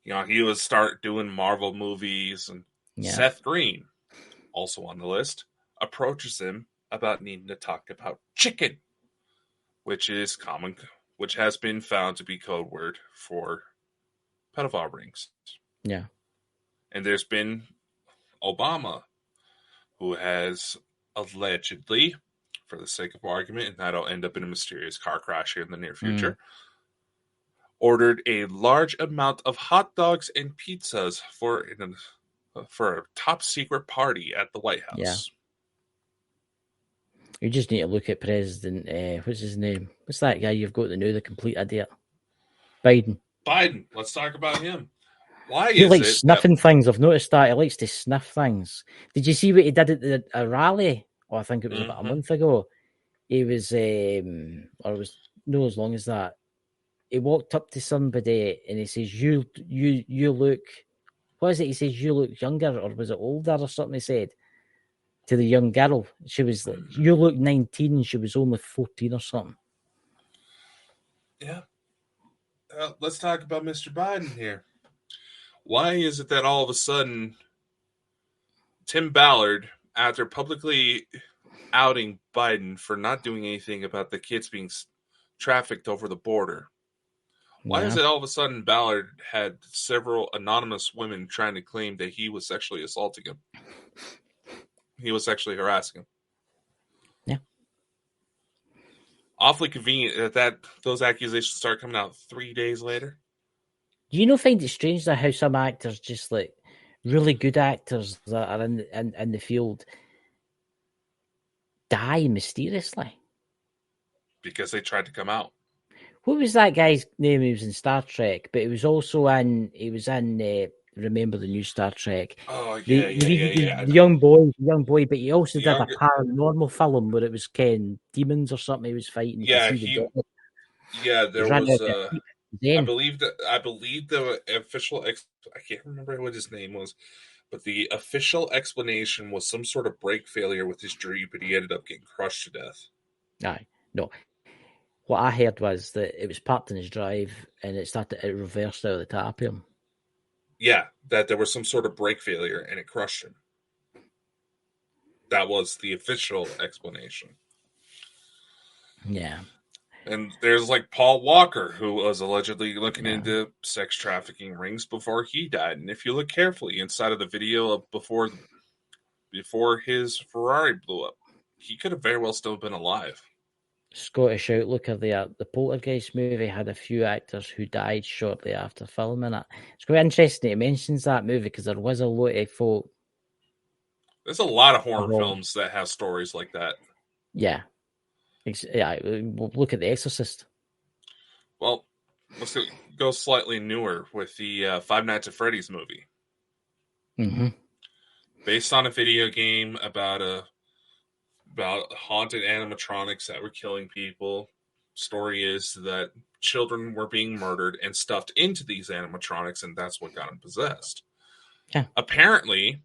He was start doing Marvel movies, and Seth Green, also on the list, approaches him about needing to talk about chicken, which has been found to be code word for pedophile rings. Yeah. And there's been Obama, who has allegedly, for the sake of argument, and that'll end up in a mysterious car crash here in the near future, ordered a large amount of hot dogs and pizzas for a top secret party at the White House. Yeah. You just need to look at President, what's his name? What's that guy you've got to know, the complete idiot? Biden. Let's talk about him. Why he likes sniffing things. I've noticed that. He likes to sniff things. Did you see what he did at a rally? Oh, I think it was about a month ago. He was, or it was no as long as that. He walked up to somebody and he says, you look, what is it? He says, you look younger, or was it older or something he said to the young girl. She was like, you look 19, and she was only 14 or something. Yeah. let's talk about Mr. Biden here. Why is it that all of a sudden Tim Ballard, after publicly outing Biden for not doing anything about the kids being trafficked over the border, why is Yeah. it all of a sudden Ballard had several anonymous women trying to claim that he was sexually assaulting him? He was sexually harassing him. Yeah. Awfully convenient that those accusations start coming out 3 days later. Do you not find it strange that how some actors, just like really good actors that are in the field, die mysteriously? Because they tried to come out. What was that guy's name? He was in Star Trek, but he was also in. He was in. Remember the new Star Trek? Oh yeah, The young boy, but he also did a paranormal film where it was Ken demons or something. He was fighting. Yeah, there was. I believe the official. I can't remember what his name was, but the official explanation was some sort of brake failure with his Jeep, but he ended up getting crushed to death. No. What I heard was that it was parked in his drive and it reversed out of the top of him. Yeah, that there was some sort of brake failure and it crushed him. That was the official explanation. Yeah. And there's like Paul Walker, who was allegedly looking into sex trafficking rings before he died. And if you look carefully inside of the video of before his Ferrari blew up, he could have very well still been alive. Scottish Outlook of the Poltergeist movie had a few actors who died shortly after filming it. It's quite interesting he mentions that movie because there was a lot of folk. There's a lot of horror films that have stories like that. Yeah. Look at The Exorcist. Well, let's go slightly newer with the Five Nights at Freddy's movie. Mm-hmm. Based on a video game about haunted animatronics that were killing people. Story is that children were being murdered and stuffed into these animatronics, and that's what got them possessed. Yeah. Apparently,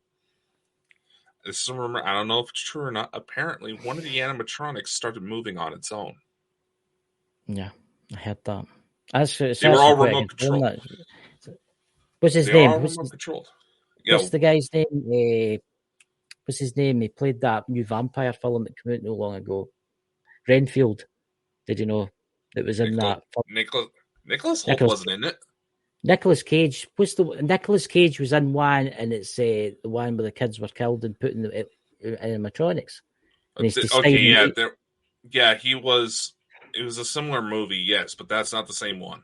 this is a rumor. I don't know if it's true or not. Apparently, one of the animatronics started moving on its own. Yeah, I heard that. They were all remote controlled. What's his name? What's the guy's name? What's his name? He played that new vampire film that came out not long ago. Renfield. Did you know that was in that? Nicholas Hoult wasn't in it. Nicolas Cage. Nicolas Cage was in one, and it's the one where the kids were killed and put in the animatronics. He was. It was a similar movie, yes, but that's not the same one.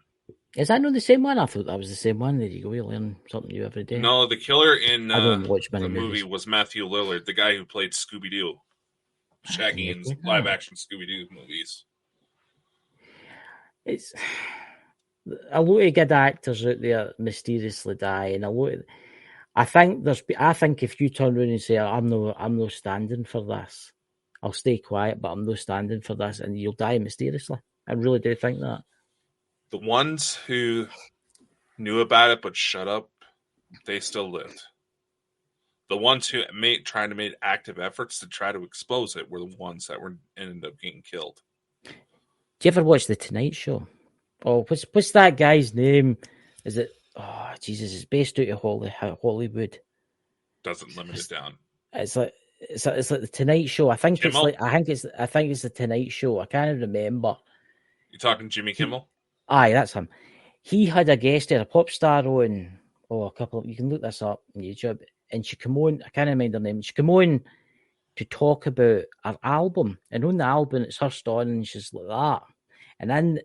Is that not the same one? I thought that was the same one. There you go. You learn something new every day. No, the killer in the movie was Matthew Lillard, the guy who played Scooby-Doo. Shaggy in live-action Scooby-Doo movies. It's a lot of good actors out there mysteriously die, and I think if you turn around and say, I'm no standing for this, I'll stay quiet, but I'm no standing for this, and you'll die mysteriously. I really do think that. The ones who knew about it but shut up, they still lived. The ones who trying to make active efforts to try to expose it were the ones that ended up getting killed. Do you ever watch The Tonight Show? Oh, what's that guy's name? Is it? Oh, Jesus! It's based out of Hollywood. Doesn't limit it down. It's like The Tonight Show. I think Kimmel? it's The Tonight Show. I can't remember. You talking Jimmy Kimmel? Aye, that's him. He had a guest there, a pop star on. Oh, you can look this up on YouTube. And she came on. I can't remember her name. She came on to talk about her album, and on the album it's her standing, and she's like that, and then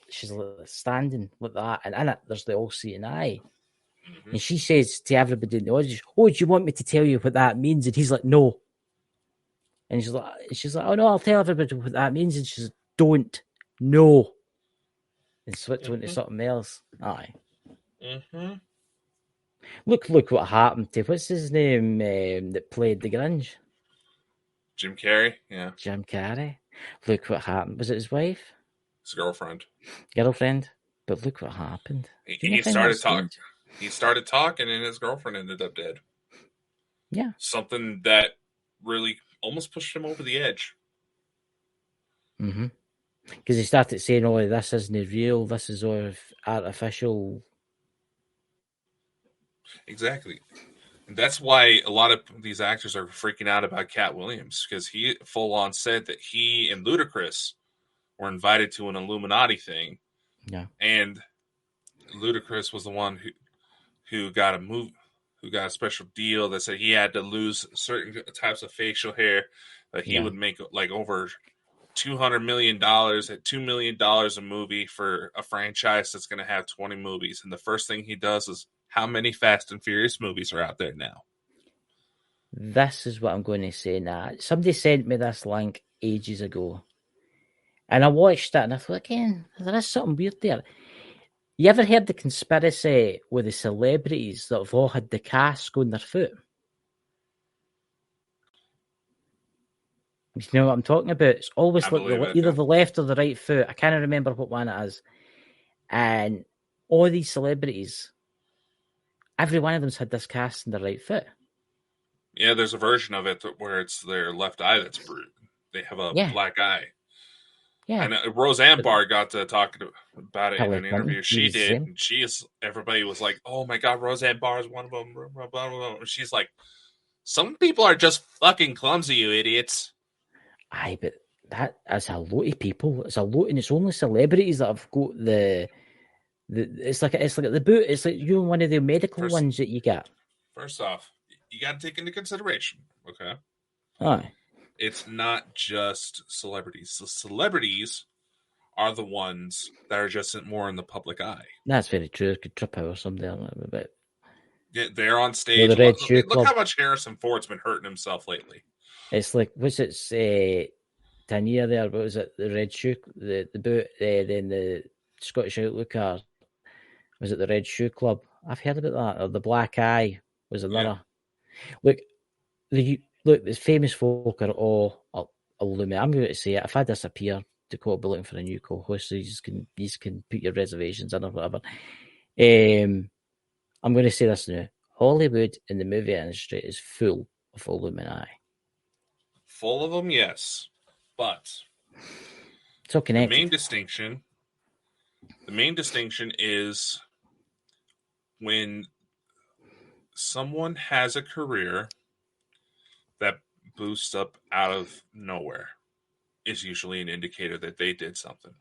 she's like standing like that, and in it there's the all-seeing eye. Mm-hmm. And she says to everybody in the audience, "Oh, do you want me to tell you what that means?" And he's like, "No." And she's like, "Oh no, I'll tell everybody what that means." And she's like, "Don't, no." And switch on to something else. Aye. Mm-hmm. Look what happened to what's his name that played the Grinch? Jim Carrey, yeah. Jim Carrey. Look what happened. Was it his wife? His girlfriend. But look what happened. He started talking. He started talking, and his girlfriend ended up dead. Yeah. Something that really almost pushed him over the edge. Mm-hmm. Because they started saying, "Oh, this isn't real. This is all artificial." Exactly. And that's why a lot of these actors are freaking out about Cat Williams, because he full on said that he and Ludacris were invited to an Illuminati thing. Yeah. And Ludacris was the one who got a special deal that said he had to lose certain types of facial hair, that he would make like over $200 million at $2 million a movie for a franchise that's going to have 20 movies. And the first thing he does is, how many Fast and Furious movies are out there now? This is what I'm going to say now. Somebody sent me this link ages ago, and I watched it, and I thought, again, there is something weird there. You ever heard the conspiracy with the celebrities that have all had the cast on their foot? You know what I'm talking about? It's always like either the left or the right foot. I can't remember what one it is. And all these celebrities, every one of them's had this cast in their right foot. Yeah, there's a version of it where it's their left eye that's bruised. They have a black eye. Yeah. And Roseanne Barr got to talk about it in an interview she did. And everybody was like, "Oh my God, Roseanne Barr is one of them." Blah, blah, blah. She's like, "Some people are just fucking clumsy, you idiots." Aye, but that is a lot of people. It's a lot, and it's only celebrities that have got the it's like the boot. It's like one of the medical ones that you get. First off, you got to take into consideration, okay? Aye. It's not just celebrities. The celebrities are the ones that are just more in the public eye. That's very true. It could trip out or something like that. But yeah, they're on stage. Look how much Harrison Ford's been hurting himself lately. It's like, what's it? Tania there, what was it? The Red Shoe, the boot, then the Scottish Outlook car. Was it the Red Shoe Club? I've heard about that. Or the Black Eye was another. Yeah. Look, the famous folk are all Illuminati. I'm going to say it. If I disappear, Dakota will be looking for a new co-host, so you can put your reservations in or whatever. I'm going to say this now. Hollywood and the movie industry is full of Illuminati. Full of them, yes. But it's all connected. The main distinction is when someone has a career that boosts up out of nowhere, is usually an indicator that they did something.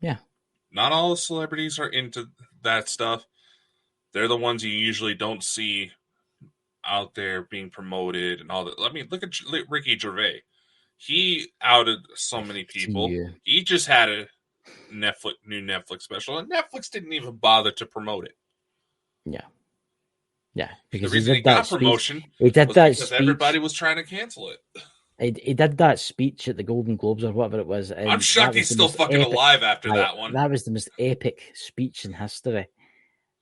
Yeah. Not all the celebrities are into that stuff. They're the ones you usually don't see out there being promoted and all that. I mean, look at Ricky Gervais. He outed so many people. Yeah. He just had a new Netflix special, and Netflix didn't even bother to promote it. Yeah, because the reason he got promotion because everybody was trying to cancel it. He did that speech at the Golden Globes or whatever it was. I'm shocked he's still fucking alive after that one. That was the most epic speech in history.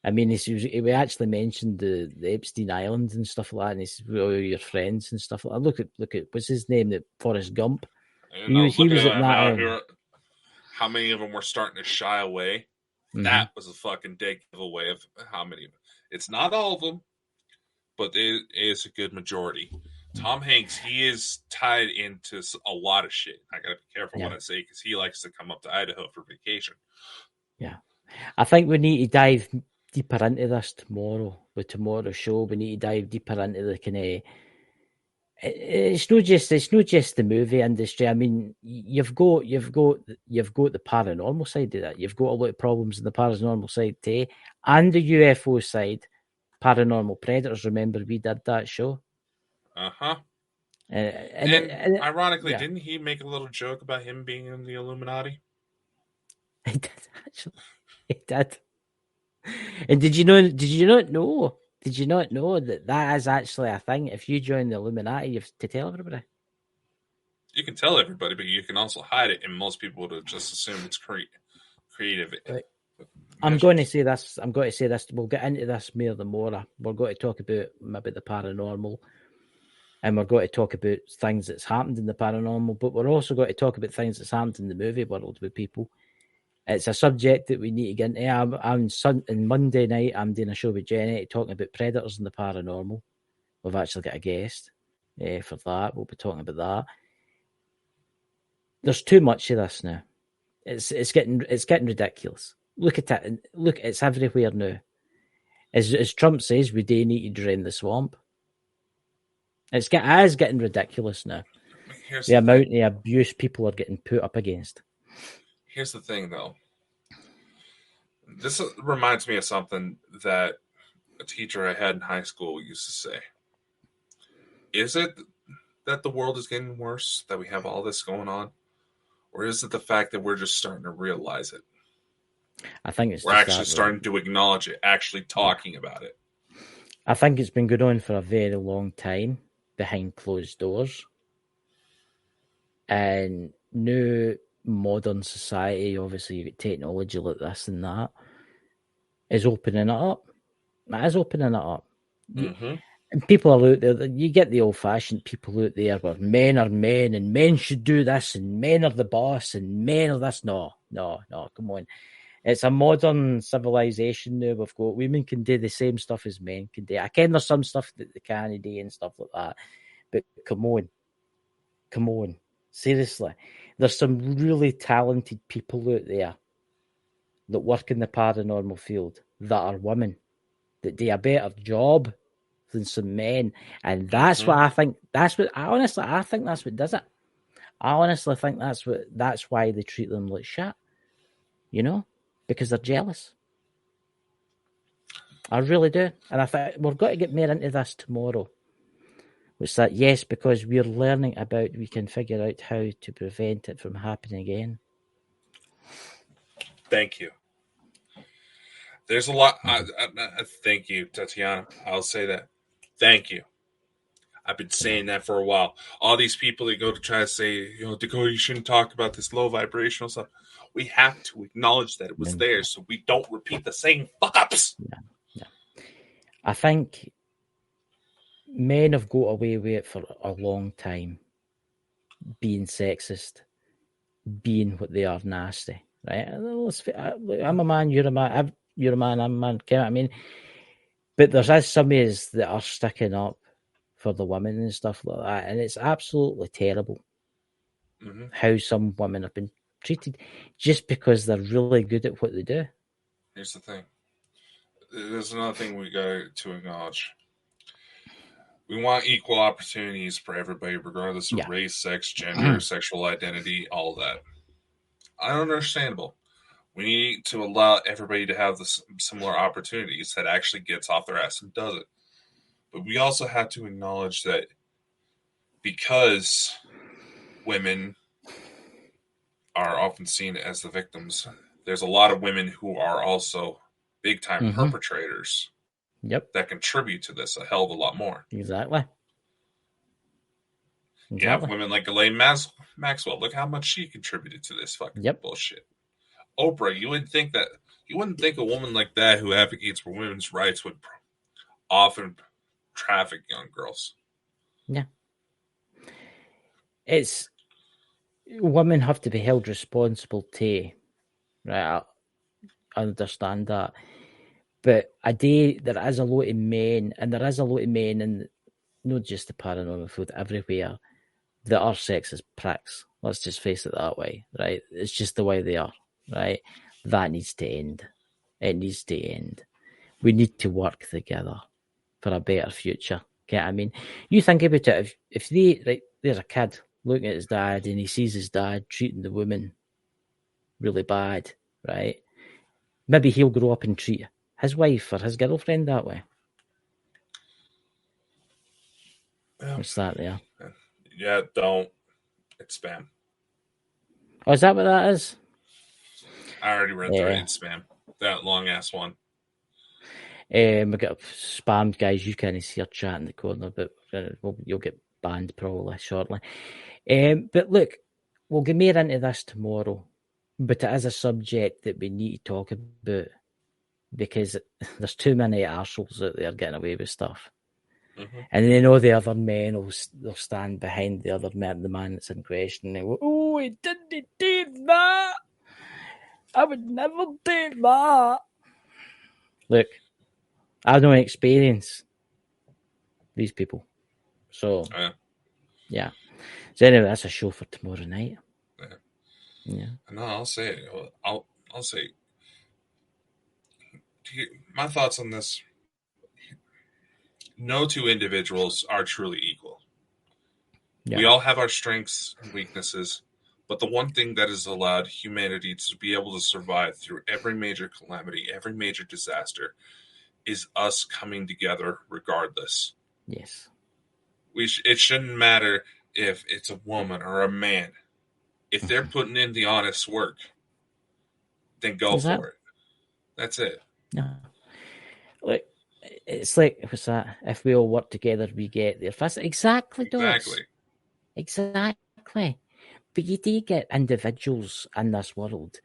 I mean, he actually mentioned the Epstein Island and stuff like that, and he said, "Oh, your friends and stuff like that." Look at what's his name? That Forrest Gump. He was at that. How many of them were starting to shy away? Mm-hmm. That was a fucking dead giveaway of how many. It's not all of them, but it is a good majority. Tom Hanks, he is tied into a lot of shit. I gotta be careful what I say because he likes to come up to Idaho for vacation. Yeah, I think we need to dive deeper into this tomorrow with tomorrow's show. We need to dive deeper into the kind of. It's not just the movie industry. I mean, you've got the paranormal side of that. You've got a lot of problems in the paranormal side too, and the UFO side. Paranormal Predators. Remember, we did that show. And ironically, didn't he make a little joke about him being in the Illuminati? He did actually. He did. And did you not know that is actually a thing? If you join the Illuminati, you have to tell everybody. You can tell everybody, but you can also hide it, and most people would just assume it's creative. Right. I'm going to say this. We'll get into this more the more. We're going to talk about maybe the paranormal, and we're going to talk about things that's happened in the paranormal, but we're also going to talk about things that's happened in the movie world with people. It's a subject that we need to get into. On Monday night, I'm doing a show with Jenny talking about predators and the paranormal. We've actually got a guest for that. We'll be talking about that. There's too much of this now. It's getting ridiculous. Look at it. Look, it's everywhere now. As Trump says, we do need to drain the swamp. It is getting ridiculous now. The amount of abuse people are getting put up against. Here's the thing, though. This reminds me of something that a teacher I had in high school used to say. Is it that the world is getting worse, that we have all this going on? Or is it the fact that we're just starting to realize it? I think we're actually starting to acknowledge it, actually talking about it. I think it's been going on for a very long time behind closed doors. And new modern society, obviously, you get technology like this and that, is opening it up. It is opening it up. Mm-hmm. And people are out there, you get the old-fashioned people out there where men are men and men should do this and men are the boss and men are this. No, come on. It's a modern civilization now. We've got women can do the same stuff as men can do. I can there's some stuff that they can't do and stuff like that. But come on. Seriously. There's some really talented people out there that work in the paranormal field that are women, that do a better job than some men. And that's what I think. I think that's what does it. I honestly think that's why they treat them like shit. Because they're jealous. I really do. And I think we're going to get more into this tomorrow. Which that, yes, because we're learning about, we can figure out how to prevent it from happening again. Thank you. There's a lot. Thank you, Tatiana. I'll say that. Thank you. I've been saying that for a while. All these people that go to try to say, Dakota, you shouldn't talk about this low vibrational stuff. We have to acknowledge that it was there so we don't repeat the same fuck-ups. Yeah. I think men have got away with it for a long time. Being sexist. Being what they are, nasty. Right? I'm a man, you're a man. You're a man, I'm a man. You know what I mean? But there's some ways that are sticking up for the women and stuff like that. And it's absolutely terrible how some women have been treated just because they're really good at what they do. Here's the thing. There's another thing we got to acknowledge. We want equal opportunities for everybody, regardless of race, sex, gender, sexual identity, all that. Understandable. We need to allow everybody to have the similar opportunities that actually gets off their ass and does it. But we also have to acknowledge that because women are often seen as the victims, there's a lot of women who are also big-time perpetrators that contribute to this a hell of a lot more. Exactly. You have women like Ghislaine Maxwell. Look how much she contributed to this fucking bullshit. Oprah, you wouldn't think a woman like that who advocates for women's rights would often traffic young girls. Yeah. It's women have to be held responsible too. Right. I understand that. But there is a lot of men, and there is a lot of men, and not just the paranormal field, everywhere, that are sexist pricks. Let's just face it that way, right? It's just the way they are, right? That needs to end. It needs to end. We need to work together for a better future. Okay, I mean, you think about it. If there's a kid looking at his dad and he sees his dad treating the woman really bad, right? Maybe he'll grow up and treat his wife or his girlfriend that way. What's that there? Yeah, don't. It's spam. Oh, is that what that is? I already read through it. It's spam. That long ass one. We got spammed, guys. You can't see our chat in the corner, but you'll get banned probably shortly. But look, we'll get more into this tomorrow. But it is a subject that we need to talk about because there's too many arseholes out there getting away with stuff. And they know the other men they'll stand behind the man that's in question. And they go, "Oh, he didn't do that. I would never do that." Look, I don't experience these people. So, yeah. So anyway, that's a show for tomorrow night. Yeah. Yeah. No, I'll say it. I'll say my thoughts on this. No two individuals are truly equal. Yeah. We all have our strengths and weaknesses, but the one thing that has allowed humanity to be able to survive through every major calamity, every major disaster, is us coming together regardless. Yes. It shouldn't matter if it's a woman or a man. If they're putting in the honest work, then go for it. That's it. No. Like, it's like, what's that? If we all work together, we get there. Exactly, Dogs. Exactly. But you do get individuals in this world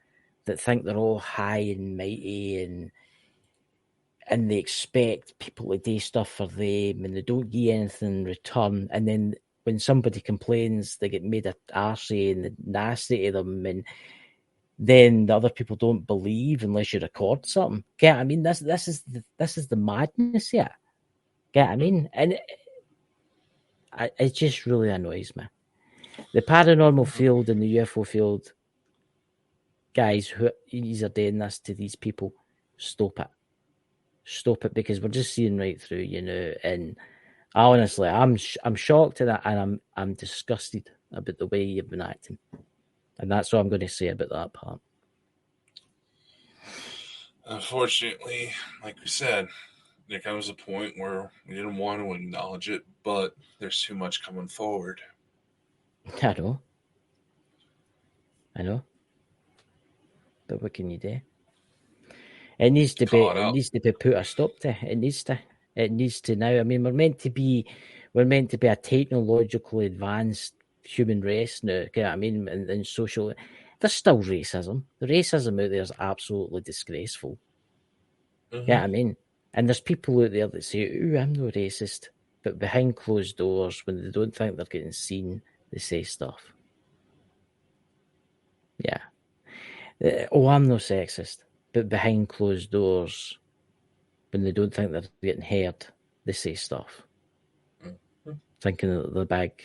that think they're all high and mighty, and they expect people to do stuff for them, and they don't give anything in return. And then when somebody complains, they get made a arsey and nasty to them, and then the other people don't believe unless you record something. Get what I mean? This is the madness here. Get what I mean? And it just really annoys me. The paranormal field and the UFO field, guys, who are doing this to these people, stop it, because we're just seeing right through, and honestly, I'm shocked at that, and I'm disgusted about the way you've been acting, and that's what I'm going to say about that part. Unfortunately, like we said, there comes a point where we didn't want to acknowledge it, but there's too much coming forward. I know, but what can you do? It needs to be put a stop to. It needs to now. I mean, we're meant to be a technologically advanced human race now. Okay, I mean, and social. There's still racism. The racism out there is absolutely disgraceful. Yeah, I mean, and there's people out there that say, "Ooh, I'm no racist," but behind closed doors, when they don't think they're getting seen, they say stuff. Yeah. I'm no sexist. But behind closed doors, when they don't think they're getting heard, they say stuff. Thinking that they're big,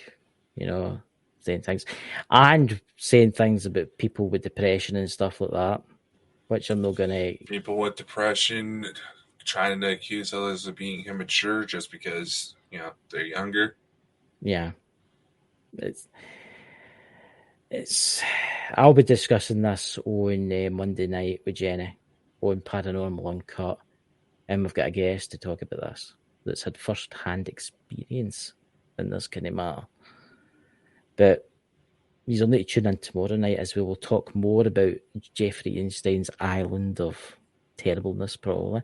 saying things. And saying things about people with depression and stuff like that, which I'm not going to... People with depression trying to accuse others of being immature just because, they're younger. Yeah. I'll be discussing this on Monday night with Jenny on Paranormal Uncut, and we've got a guest to talk about this that's had first-hand experience in this kind of matter. But you'll need to tune in tomorrow night as we will talk more about Jeffrey Einstein's island of terribleness, probably,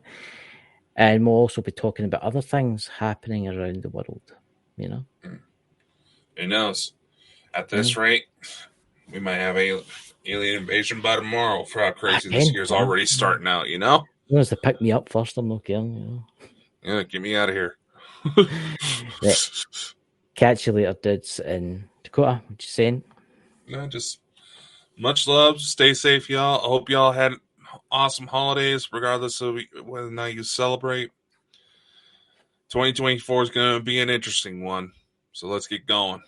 and we'll also be talking about other things happening around the world. Who knows? At this rate, we might have alien invasion by tomorrow for how crazy this year's already starting out, He wants to pick me up first, I'm not kidding, Yeah, get me out of here. Right. Catch you later, dudes. And Dakota, what you saying? No, just much love. Stay safe, y'all. I hope y'all had awesome holidays, regardless of whether or not you celebrate. 2024 is going to be an interesting one. So let's get going.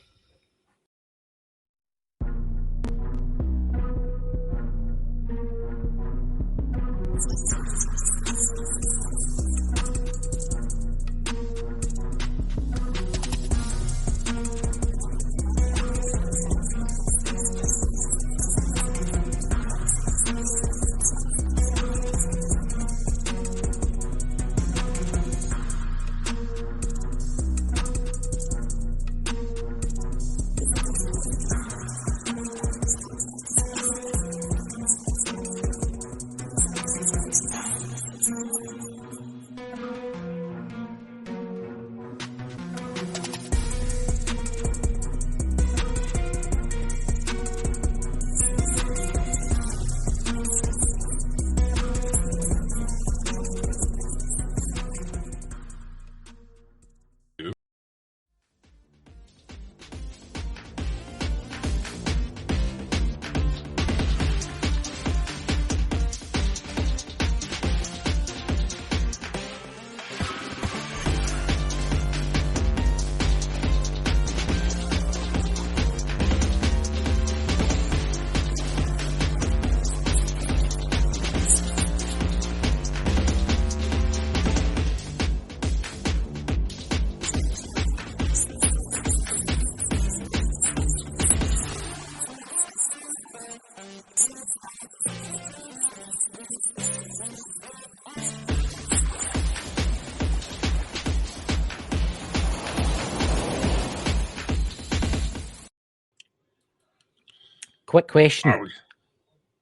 quick question. Are we?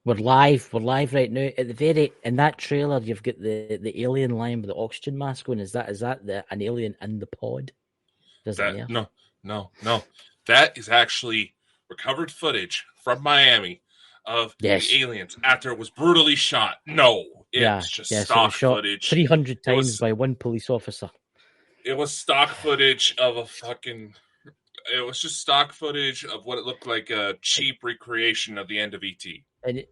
We're live right now. In that trailer, you've got the alien line with the oxygen mask on. Is that an alien in the pod? No. That is actually recovered footage from Miami of the aliens after it was brutally shot. No, it's just stock footage. 300 times by one police officer. It was stock footage of a fucking. It was just stock footage of what it looked like a cheap recreation of the end of ET. And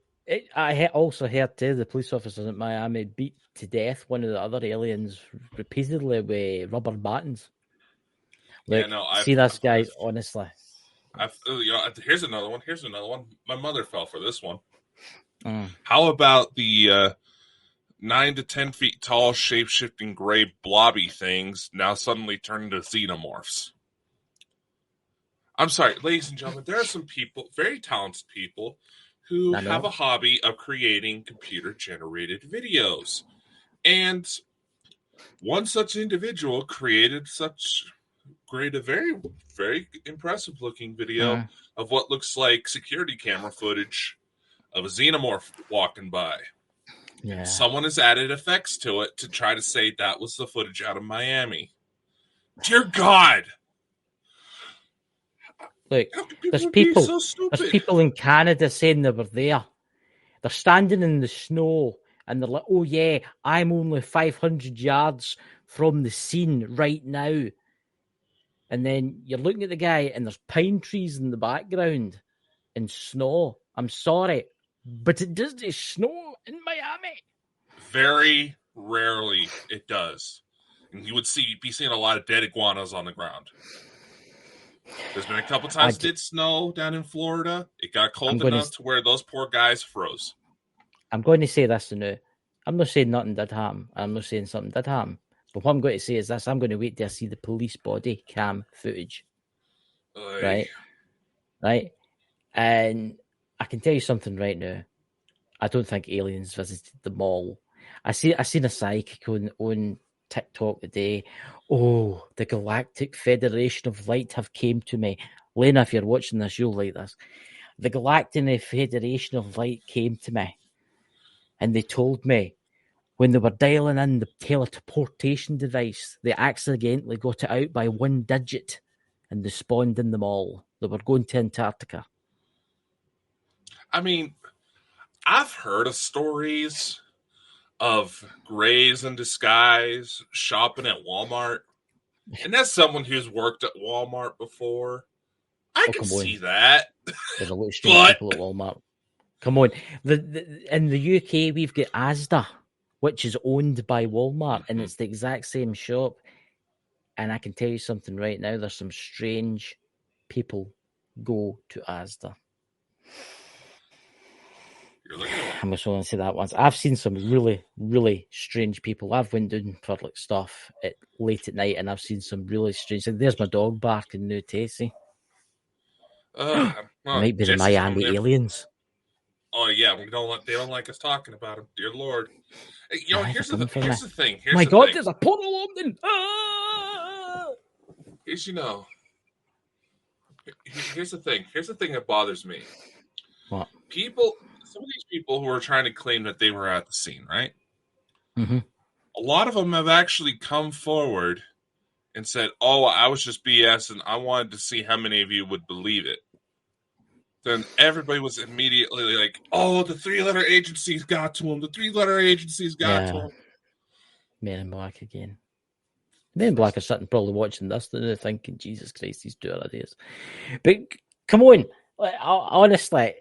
I also heard too the police officers in Miami beat to death one of the other aliens repeatedly with rubber batons. See this, guys. Honestly, here's another one. My mother fell for this one. How about the 9 to 10 feet tall, shape-shifting gray blobby things now suddenly turn into xenomorphs? I'm sorry, ladies and gentlemen, there are some people, very talented people, who have a hobby of creating computer-generated videos. And one such individual created a very, very impressive-looking video of what looks like security camera footage of a xenomorph walking by. Yeah. Someone has added effects to it to try to say that was the footage out of Miami. Dear God! Look, there's people in Canada saying they were there. They're standing in the snow and they're like, oh yeah, I'm only 500 yards from the scene right now. And then you're looking at the guy and there's pine trees in the background and snow. I'm sorry, but it doesn't snow in Miami. Very rarely it does. And you would be seeing a lot of dead iguanas on the ground. There's been a couple times it did snow down in Florida. It got cold enough to where those poor guys froze. I'm going to say this now. I'm not saying nothing did happen. I'm not saying something did happen. But what I'm going to say is this. I'm going to wait till I see the police body cam footage. Right? And I can tell you something right now. I don't think aliens visited the mall. I seen a psychic on TikTok today. Oh, the Galactic Federation of Light have came to me. Lena, if you're watching this, you'll like this. The Galactic Federation of Light came to me. And they told me when they were dialing in the teleportation device, they accidentally got it out by one digit and they spawned in them all. They were going to Antarctica. I mean, I've heard of stories of grays in disguise shopping at Walmart. And that's someone who's worked at Walmart before. I can see that. There's a lot of strange people at Walmart. Come on. In the UK, we've got Asda, which is owned by Walmart, and it's the exact same shop. And I can tell you something right now. There's some strange people go to Asda. I'm just going to say that once. I've seen some really, really strange people. I've went down for like stuff late at night, and I've seen some really strange things. There's my dog barking now, Tessie. Might be the Miami aliens. Oh yeah, they don't like us talking about them. Dear Lord. Hey, here's the thing. My God, there's a portal opening. Here's the thing. Here's the thing that bothers me. What? Some of these people who are trying to claim that they were at the scene, right? Mm-hmm. A lot of them have actually come forward and said, "Oh, I was just BS, and I wanted to see how many of you would believe it." Then everybody was immediately like, "Oh, the 3-letter agencies got to him. The 3-letter agencies got to him." Men in Black again. Men in Black are sitting probably watching this and they're thinking, Jesus Christ, these two ideas. But come on, honestly,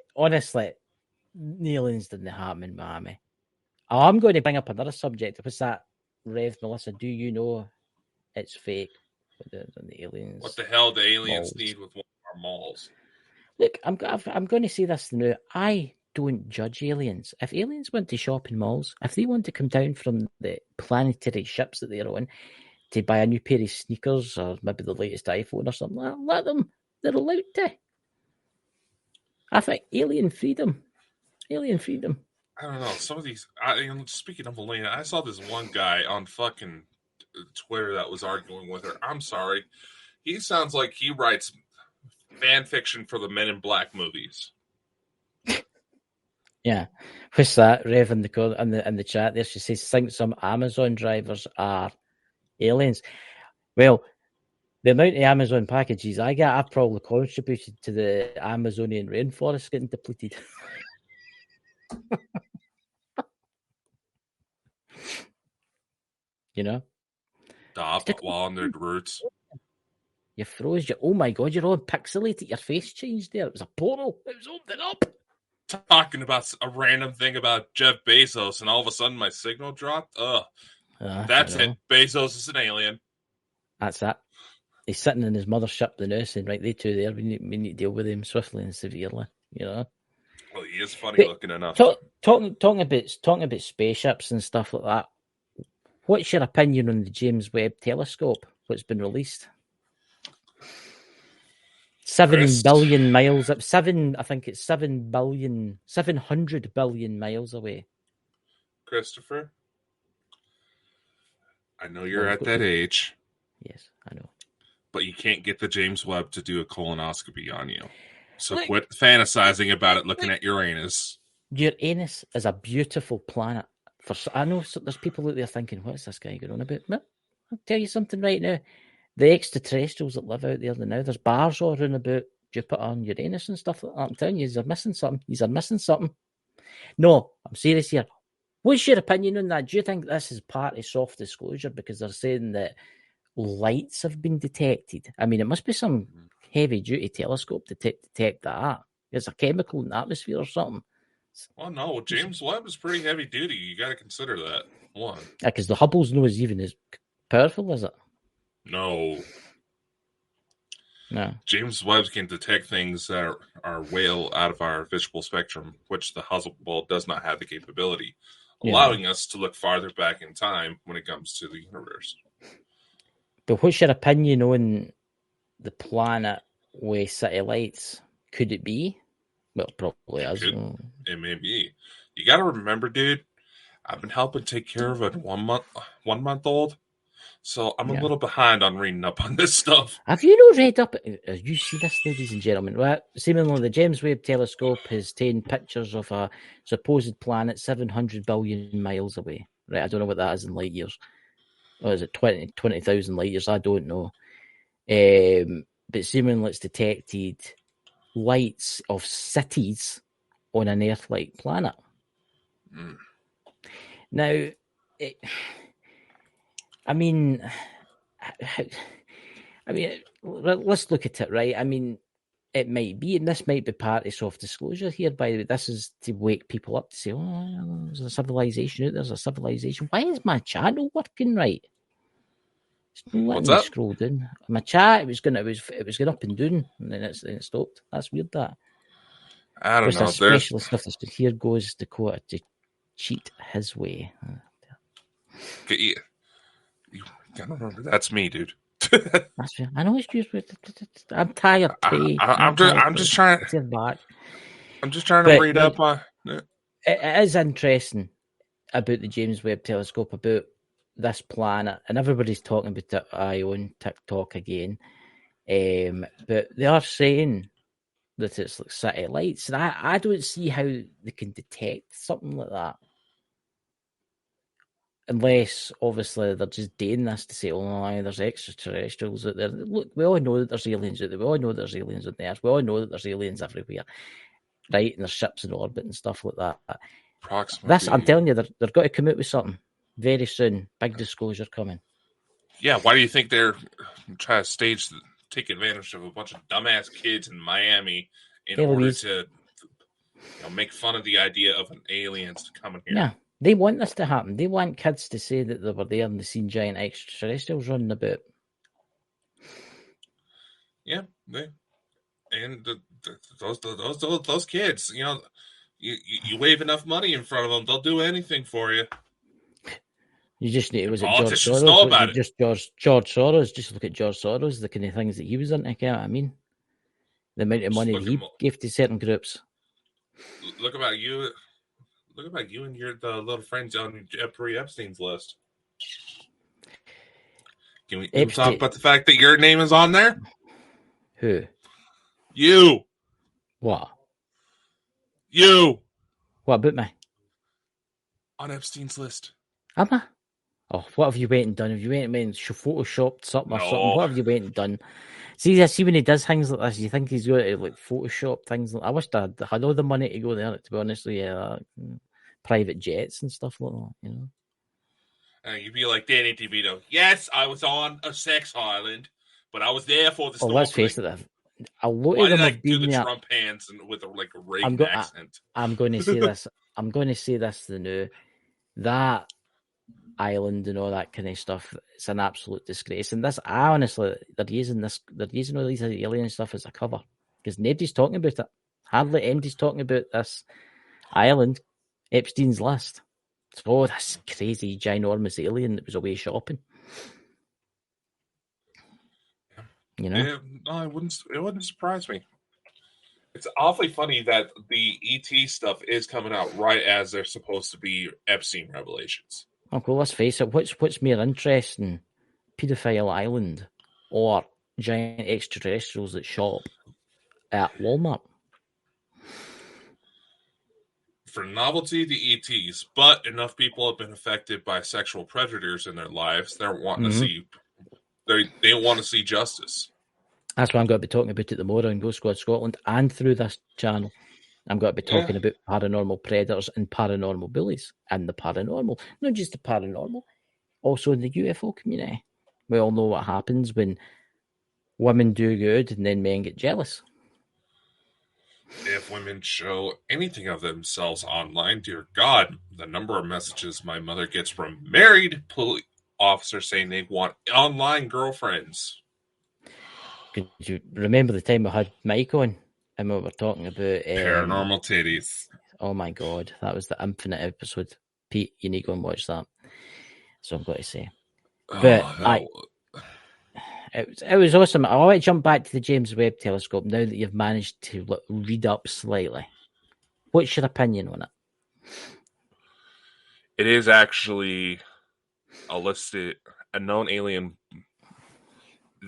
the aliens didn't happen in Miami. I'm going to bring up another subject. What's that, Rev, Melissa? Do you know it's fake? The aliens. What the hell do aliens need with one of our malls? Look, I'm going to say this now. I don't judge aliens. If aliens want to shop in malls, if they want to come down from the planetary ships that they're on to buy a new pair of sneakers or maybe the latest iPhone or something, let them. They're allowed to. I think alien freedom. I don't know. Some of these. Speaking of Elena, I saw this one guy on fucking Twitter that was arguing with her. I'm sorry. He sounds like he writes fan fiction for the Men in Black movies. Yeah. What's that? Rev in the chat there, she says, think some Amazon drivers are aliens. Well, the amount of Amazon packages I get, I've probably contributed to the Amazonian rainforest getting depleted. You know? Stop while on their roots. You froze. Oh my God, you're all pixelated. Your face changed there. It was a portal. It was opening up. Talking about a random thing about Jeff Bezos, and all of a sudden my signal dropped. That's it. Bezos is an alien. That's that. He's sitting in his mothership, the nurse, and right, they two there. We need to deal with him swiftly and severely. You know. Well, he is funny looking enough. Talking about spaceships and stuff like that. What's your opinion on the James Webb Telescope? What's been released? 7 billion miles up. I think it's 700 billion miles away. Christopher, I know you're at that age. Yes, I know. But you can't get the James Webb to do a colonoscopy on you. So quit fantasizing about it looking at Uranus. Uranus is a beautiful planet. I know there's people out there thinking, what's this guy going on about? But I'll tell you something right now. The extraterrestrials that live out there now, there's bars all around about Jupiter and Uranus and stuff like that. I'm telling you, they're missing something. They're missing something. No, I'm serious here. What's your opinion on that? Do you think this is part of soft disclosure because they're saying that lights have been detected? I mean, it must be some heavy-duty telescope to detect that. There's a chemical in the atmosphere or something. Well, no, James Webb is pretty heavy-duty. You got to consider that. One. Yeah, because the Hubble's not even as powerful, is it? No. James Webb can detect things that are well out of our visual spectrum, which the Hubble does not have the capability, allowing us to look farther back in time when it comes to the universe. But what's your opinion on the planet with satellites? Could it be? Well, probably is. It may be. You got to remember, dude, I've been helping take care of a 1 month old. So I'm a little behind on reading up on this stuff. Have you not read up? You see this, ladies and gentlemen? Well, seemingly the James Webb Telescope has taken pictures of a supposed planet 700 billion miles away. Right, I don't know what that is in light years. Or is it 20,000 light years? I don't know. But seemingly it's detected lights of cities on an Earth-like planet. Now, let's look at it, right? I mean, it might be, and this might be part of soft disclosure here, by the way. This is to wake people up to say, oh, there's a civilization out there, there's a civilization. Why is my chat not working right? It's not letting me scroll down. My chat, it was going up and down, and then it stopped. That's weird, that. I don't know. Specialist stuff. Here goes Dakota to cheat his way. That's me, dude. I know it's just. I'm tired. I'm just trying. I'm just trying to read up on it. It is interesting about the James Webb Telescope, about this planet, and everybody's talking about it on TikTok again. But they are saying that it's like satellites, and I don't see how they can detect something like that. Unless, obviously, they're just doing this to say, oh, there's extraterrestrials out there. Look, we all know that there's aliens out there. We all know there's aliens on the Earth. We all know that there's aliens everywhere, right? And there's ships in orbit and stuff like that. This, I'm telling you, they're going to come out with something very soon. Big disclosure coming. Yeah, why do you think they're trying to take advantage of a bunch of dumbass kids in Miami in order to make fun of the idea of an aliens to come in here? Yeah. They want this to happen. They want kids to say that they were there and they seen giant extraterrestrials running about. Yeah, those kids, you wave enough money in front of them, they'll do anything for you. You just need. Was it George Soros? Know about it. Just George Soros. Just look at George Soros. The kind of things that he was into. You know what I mean? The amount of money he gave to certain groups. Look about you. Look about you and the little friends on Jeffrey Epstein's list. Can we talk about the fact that your name is on there? Who? You. What? You. What about me? On Epstein's list. Am I? Oh, what have you went and done? Have you went and photoshopped something or something? No. What have you went and done? See when he does things like this, you think he's going to like Photoshop things. I wish I had all the money to go there. To be honest with you, private jets and stuff like that. You know. And you'd be like Danny DeVito. Yes, I was on a sex island, but I was there for the snorkeling. Let's face it, a lot Why of them did I have do been the there. Trump hands and with a Reagan accent? I'm going to say this. I'm going to say this. That island and all that kind of stuff. It's an absolute disgrace. And this, I honestly, they're using all these alien stuff as a cover because nobody's talking about it. Hardly anybody's talking about this island, Epstein's list. So this crazy, ginormous alien that was away shopping. You know, it wouldn't surprise me. It's awfully funny that the ET stuff is coming out right as they're supposed to be Epstein revelations. well, let's face it. What's more interesting, Pedophile Island or giant extraterrestrials that shop at Walmart? For novelty, the ETs, but enough people have been affected by sexual predators in their lives. They're wanting to see. They want to see justice. That's why I'm going to be talking about it tomorrow in Ghost Squad Scotland and through this channel. I'm going to be talking about paranormal predators and paranormal bullies and the paranormal, not just the paranormal, also in the UFO community. We all know what happens when women do good and then men get jealous. If women show anything of themselves online, dear God, the number of messages my mother gets from married police officers saying they want online girlfriends. Could you remember the time we had Mike on and we were talking about paranormal titties? Oh my God, that was the infinite episode. Pete, you need to go and watch that. So I'm going to say. But it was awesome. I want to jump back to the James Webb Telescope now that you've managed to read up slightly. What's your opinion on it? It is actually a known alien.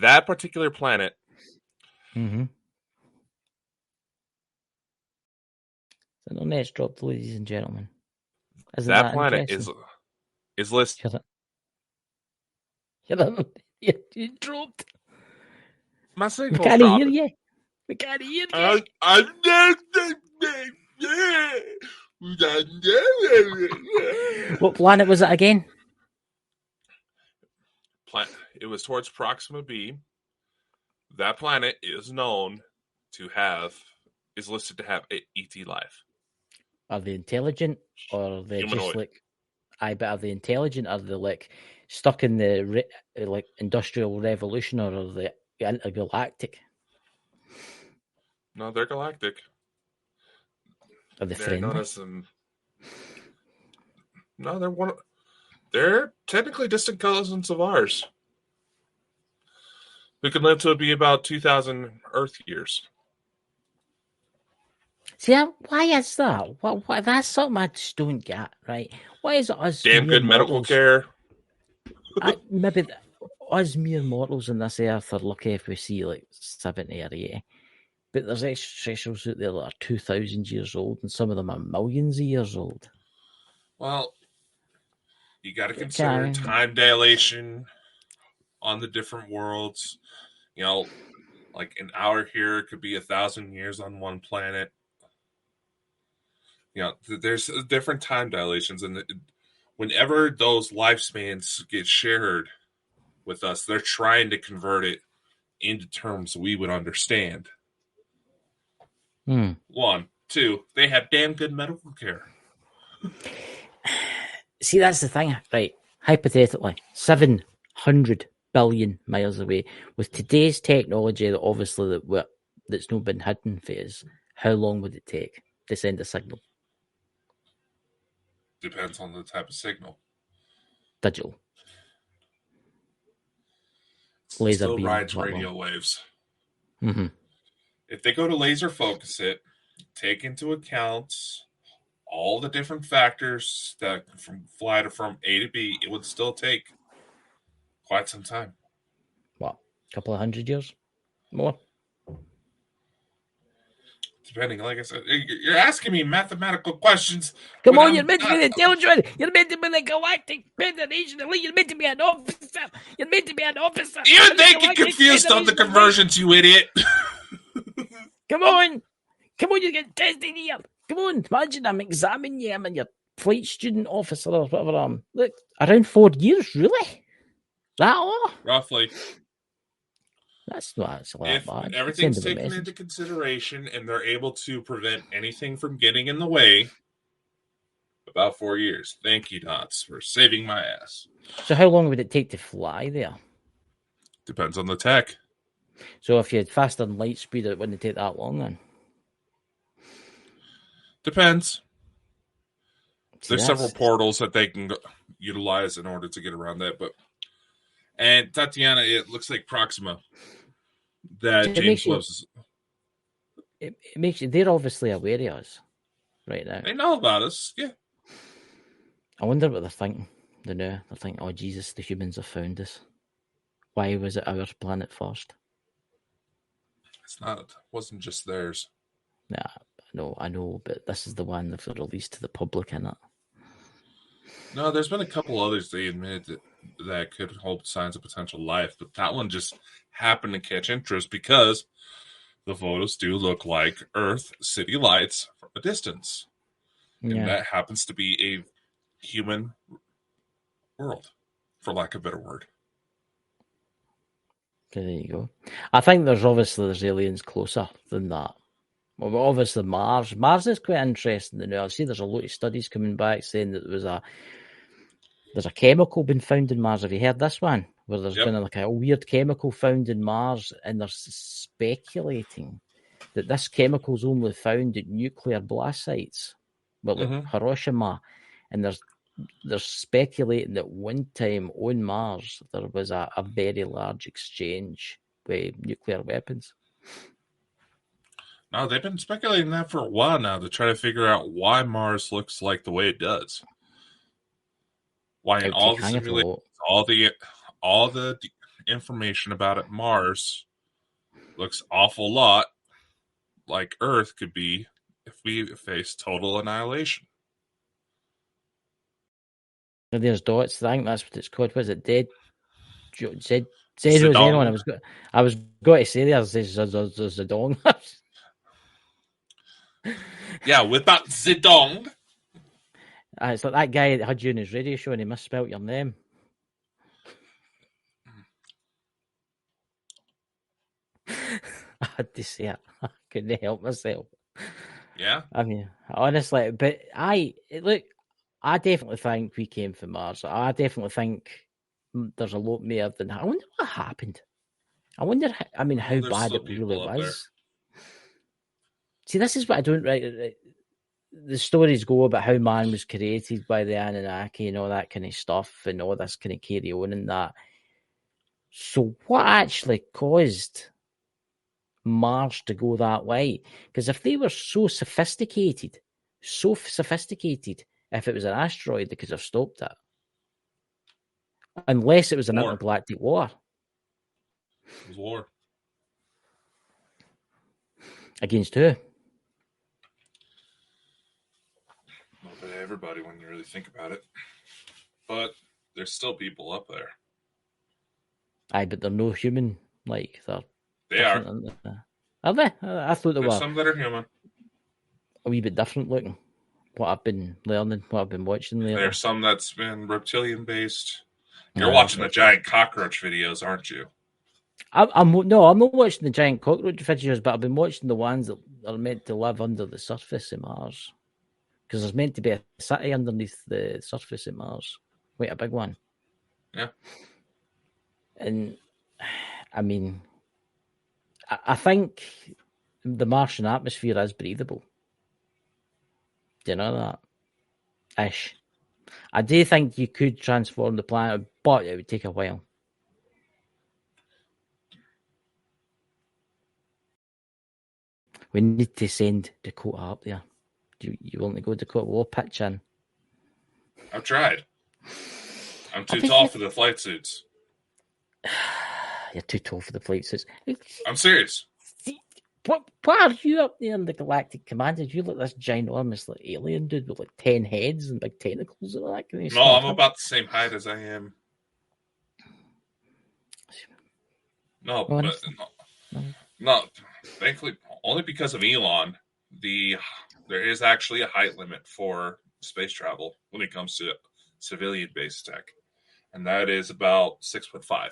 That particular planet. Mm-hmm. The internet's dropped, ladies and gentlemen. Isn't that planet is listed. You dropped. My signal's we can't hear you. We can't hear you. What planet was it again? It was towards Proxima B. That planet is known to is listed to have ET life. Are they intelligent or are they humanoid? Just like? But are they intelligent? Are they like stuck in the industrial revolution, or are they intergalactic? No, they're galactic. Are they friendly? No, they're technically distant cousins of ours. Who can live to be about 2,000 Earth years. See, why is that? What that's something I just don't get, right? Why is it us damn good medical care? Maybe us mere mortals on this earth are lucky if we see like 70 or 80. But there's extraterrestrials out there that are 2,000 years old, and some of them are millions of years old. Well, you got to consider time dilation on the different worlds. You know, like an hour here could be 1,000 years on one planet. You know, there's different time dilations, and whenever those lifespans get shared with us, they're trying to convert it into terms we would understand. 1, 2, they have damn good medical care. See, that's the thing, right? Hypothetically, 700 billion miles away, with today's technology, that obviously that's not been hidden for us, how long would it take to send a signal? Depends on the type of signal. Digital. Laser still beam, rides radio waves. Mm-hmm. If they go to laser focus it, take into account all the different factors that fly from A to B, it would still take quite some time. What? A couple of 100 years? More? depending, like I said, you're asking me mathematical questions. Come on, you're meant to be the intelligent. You're meant to be the Galactic Federation Elite. You're meant to be an officer. You're meant to be an officer. Even they get confused on the conversions, you idiot. Come on. Come on, you get tested here. Come on. Imagine I'm examining you. I'm your flight student officer or whatever I am. Look, around 4 years, really? That all? Roughly. That's not a lot if bad. Everything's taken into consideration and they're able to prevent anything from getting in the way, about 4 years. Thank you, Dots, for saving my ass. So how long would it take to fly there? Depends on the tech. So if you had faster than light speed, it wouldn't take that long then? Depends. There's several portals that they can utilize in order to get around that. And Tatiana, it looks like Proxima that James loves. It makes you. They're obviously aware of us right now. They know about us, yeah. I wonder what they're thinking. They're thinking, "Oh Jesus, the humans have found us. Why was it our planet first?" It wasn't just theirs. Nah, I know, but this is the one they've released to the public, innit? No, there's been a couple others they admitted that could hold signs of potential life, but that one just happened to catch interest because the photos do look like Earth city lights from a distance. Yeah. And that happens to be a human world, for lack of a better word. So there you go. I think there's aliens closer than that. Well, obviously Mars. Mars is quite interesting. I see there's a lot of studies coming back saying that there's a chemical been found in Mars. Have you heard this one? Where there's been like a weird chemical found in Mars, and they're speculating that this chemical is only found at nuclear blast sites, like Hiroshima, and they're speculating that one time on Mars there was a very large exchange with nuclear weapons. No, they've been speculating that for a while now to try to figure out why Mars looks like the way it does. Why in all the simulations, all the information about it, Mars looks awful lot like Earth could be if we face total annihilation. There's dots. I think that's what it's called. Was it dead? Said anyone? I was going to say there's Zedong. Yeah, without Zedong. It's like that guy that had you on his radio show and he misspelled your name. I had to say it. I couldn't help myself. Yeah. I mean, honestly, but I definitely think we came from Mars. I definitely think there's a lot more than that. I wonder what happened. I wonder, how bad it really was. See, this is what I don't right. The stories go about how man was created by the Anunnaki and all that kind of stuff and all this kind of carry on and that. So what actually caused Mars to go that way? Because if they were so sophisticated, if it was an asteroid, they could have stopped it. Unless it was an intergalactic war. It was war. Against who? Not by everybody when you really think about it. But there's still people up there. Aye, but they're no human. Like, they are. Are they? I thought they were. Some that are human. A wee bit different looking. What I've been learning, what I've been watching lately. There's some that's been reptilian based. You're watching the giant cockroach videos, aren't you? I'm not watching the giant cockroach videos, but I've been watching the ones that are meant to live under the surface of Mars. Because there's meant to be a city underneath the surface of Mars. Quite a big one. Yeah. And, I mean, I think the Martian atmosphere is breathable. Do you know that? Ish. I do think you could transform the planet, but it would take a while. We need to send Dakota up there. Do you want to go, Dakota? We'll pitch in. I've tried. I'm too tall for the flight suits. You're too tall for the flight suits. I'm serious. What are you up there in the Galactic Command? Did you look this ginormous like alien dude with like 10 heads and big tentacles and all that kind of stuff? No, I'm about the same height as I am. No, but no. Thankfully, only because of Elon, there is actually a height limit for space travel when it comes to civilian-based tech, and that is about 6'5".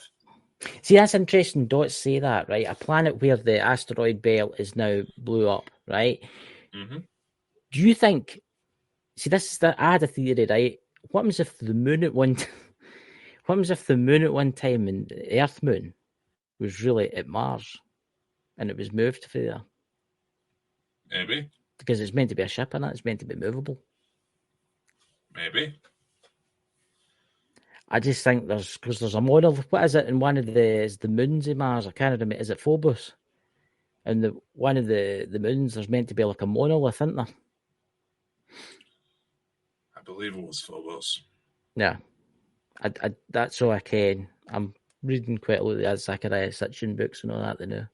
See, that's interesting. Dots say that, right? A planet where the asteroid belt is now blew up, right? Mm-hmm. Do you think? See, I had a theory, right? What happens if the moon at one? What happens if the moon at one time and the Earth moon was really at Mars, and it was moved to there? Maybe. Because it's meant to be a ship, and it's meant to be movable. Maybe. I just think there's a model. What is it in one of the moons of Mars? I can't remember. Is it Phobos? And one of the moons, there's meant to be like a monolith, isn't there? I believe it was Phobos. Yeah, I that's all I can. I'm reading quite a lot of the Zachariah Sitchin books and all that now.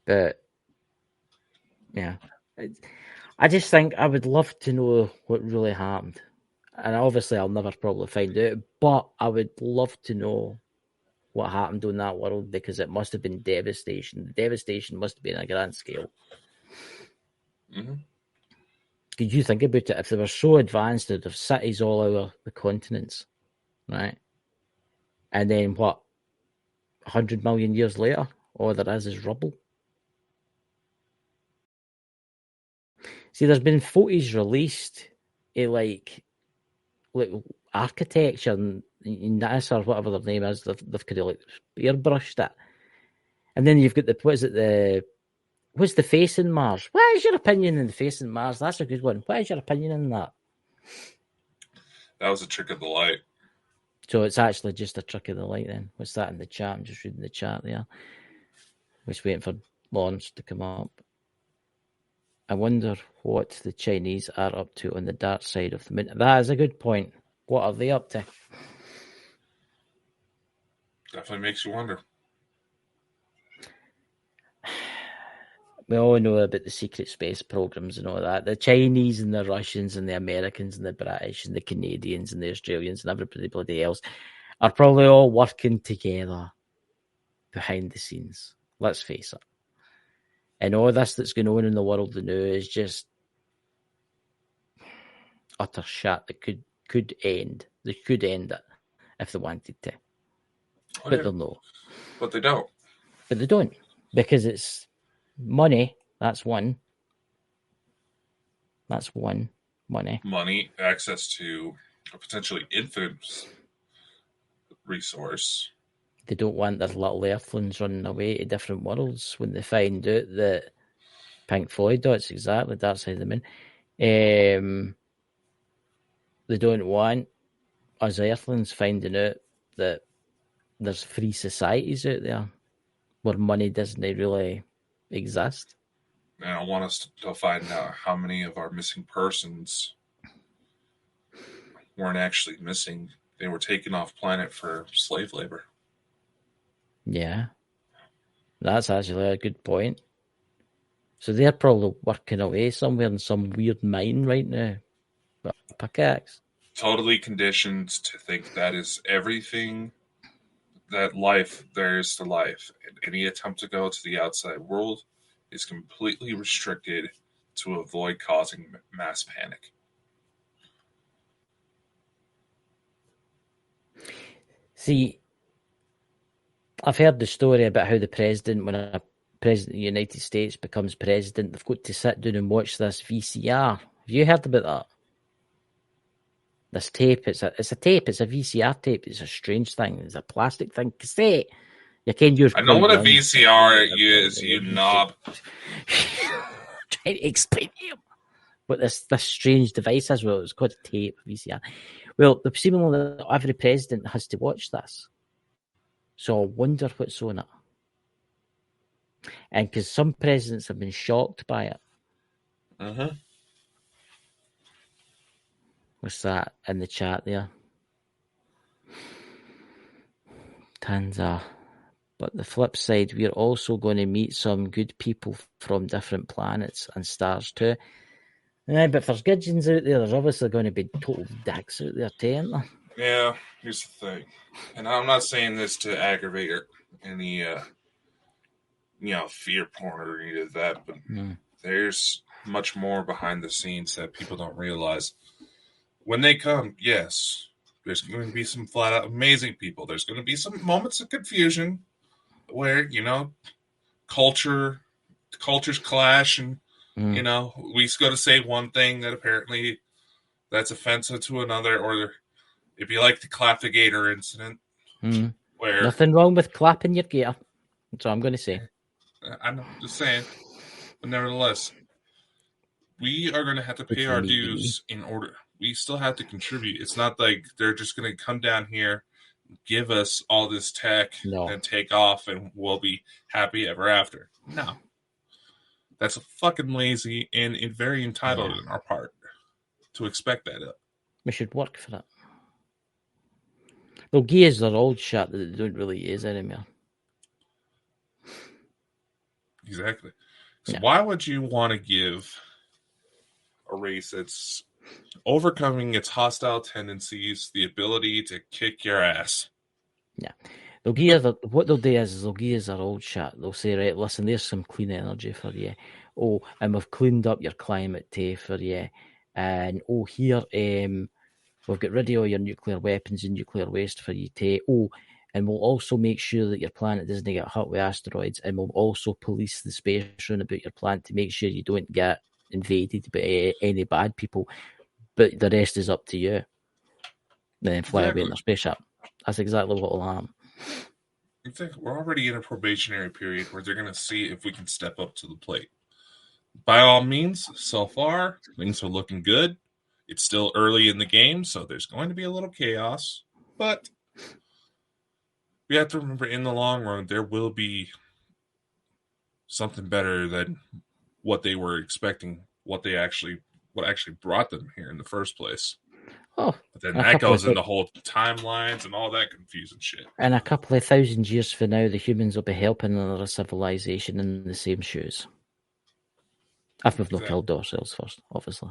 But yeah, I just think I would love to know what really happened. And obviously, I'll never probably find out, but I would love to know what happened on that world because it must have been devastation. The devastation must have been a grand scale. Mm-hmm. Could you think about it? If they were so advanced, they'd have cities all over the continents, right? And then what? 100 million years later, all there is rubble. See, there's been footage released of like architecture in NASA or whatever their name is. They've kind of like airbrushed it, and then you've got what's the face in Mars? What is your opinion on the face in Mars? That's a good one. What is your opinion on that? That was a trick of the light. So it's actually just a trick of the light then. What's that in the chat? I'm just reading the chat there. Just waiting for Lawrence to come up. I wonder what the Chinese are up to on the dark side of the moon. That is a good point. What are they up to? Definitely makes you wonder. We all know about the secret space programs and all that. The Chinese and the Russians and the Americans and the British and the Canadians and the Australians and everybody else are probably all working together behind the scenes. Let's face it. And all this that's going on in the world now is just utter shit that could end. They could end it if they wanted to. Oh, but yeah. they'll know. But they don't. But they don't. Because it's money. That's one. That's one. Money. Money, access to a potentially infinite resource. They don't want their little earthlings running away to different worlds when they find out that Pink Floyd, that's exactly Dark Side of the Moon. They don't want us earthlings finding out that there's free societies out there where money doesn't really exist. And I want us to find out how many of our missing persons weren't actually missing. They were taken off planet for slave labor. Yeah. That's actually a good point. So they're probably working away somewhere in some weird mine right now. But pickaxe. Totally conditioned to think that is everything that life there is to life. And any attempt to go to the outside world is completely restricted to avoid causing mass panic. See, I've heard the story about how the president, when a president of the United States becomes president, they've got to sit down and watch this VCR. Have you heard about that? This tape, it's a tape, it's a VCR tape. It's a strange thing. It's a plastic thing, cassette. I know what a VCR is, you knob. Trying to explain to him what this strange device is. Well, it's called a tape, VCR. Well, seemingly every president has to watch this. So I wonder what's on it. And because some presidents have been shocked by it. Mm-hmm. What's that in the chat there? Tanza But the flip side, we're also going to meet some good people from different planets and stars too. But if there's gidgeons out there, there's obviously going to be total dicks out there too, aren't there? Yeah, here's the thing. And I'm not saying this to aggravate any, fear porn or any of that, but there's much more behind the scenes that people don't realize. When they come, yes, there's going to be some flat out amazing people. There's going to be some moments of confusion where, cultures clash and, we go to say one thing that apparently that's offensive to another, or it'd be like the Clap the Gator incident. Where nothing wrong with clapping your gator. That's all I'm going to say. I know, just saying. But nevertheless, we are going to have to pay our dues in order. We still have to contribute. It's not like they're just going to come down here, give us all this tech, and take off, and we'll be happy ever after. No. That's fucking lazy and very entitled on our part to expect that. We should work for it. They'll give us their old shit that they don't really use anymore. Exactly. So why would you want to give a race that's overcoming its hostile tendencies the ability to kick your ass? Yeah. They'll give us what they'll do is they'll give us their old shit. They'll say, right, listen, there's some clean energy for you. Oh, and we've cleaned up your climate too for you. And here, we've got rid of all your nuclear weapons and nuclear waste for you too. Oh, and we'll also make sure that your planet doesn't get hit with asteroids, and we'll also police the space round about your planet to make sure you don't get invaded by any bad people. But the rest is up to you. And then fly away in their spaceship. That's exactly what will happen. I think we're already in a probationary period where they're going to see if we can step up to the plate. By all means, so far, things are looking good. It's still early in the game, so there's going to be a little chaos. But we have to remember, in the long run, there will be something better than what they were expecting, what actually brought them here in the first place. Oh, but then that goes into whole timelines and all that confusing shit. In a couple of thousand years from now, the humans will be helping another civilization in the same shoes. If we've not killed ourselves first, obviously.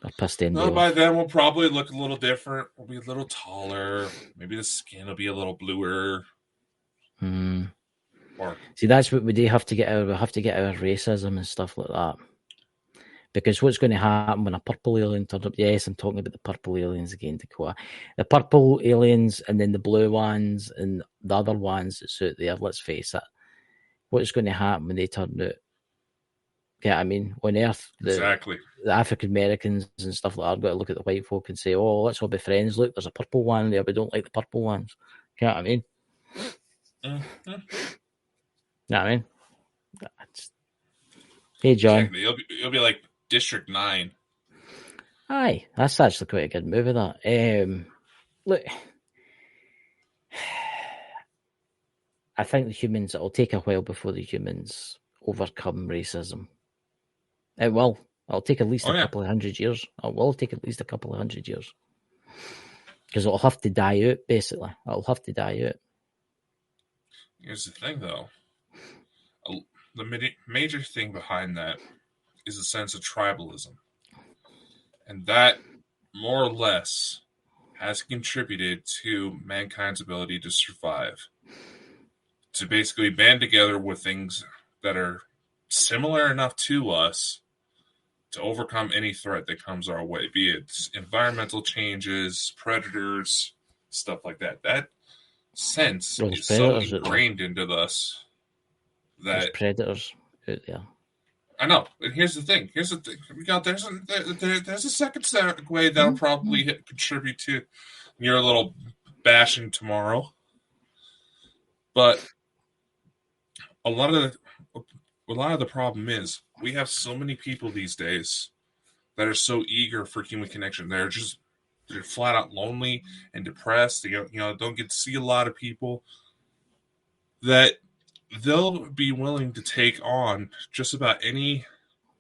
Or pissed anybody off. By then, we'll probably look a little different. We'll be a little taller. Maybe the skin will be a little bluer. See, that's what we do have to get out. We have to get out of racism and stuff like that. Because what's going to happen when a purple alien turns up? Yes, I'm talking about the purple aliens again, Dakota. The purple aliens and then the blue ones and the other ones that's out there, let's face it. What's going to happen when they turn out? Yeah, I mean, on Earth, the African Americans and stuff like that are going to look at the white folk and say, oh, let's all be friends. Look, there's a purple one there. We don't like the purple ones. You know what I mean? You know what I mean? Hey, John. Exactly. It'll be like District 9. Aye, that's actually quite a good movie, that. Look, I think the humans, it'll take a while before the humans overcome racism. It will. It'll take at least a couple of hundred years. It will take at least a couple of hundred years. Because it'll have to die out, basically. It'll have to die out. Here's the thing, though. The major thing behind that is a sense of tribalism. And that, more or less, has contributed to mankind's ability to survive. To basically band together with things that are similar enough to us to overcome any threat that comes our way, be it environmental changes, predators, stuff like that. That sense is so ingrained into us that there's predators out there. I know, and here's the thing. There's a second segue that'll probably contribute to your little bashing tomorrow. But a lot of the problem is we have so many people these days that are so eager for human connection. They're flat out lonely and depressed. They don't get to see a lot of people, that they'll be willing to take on just about any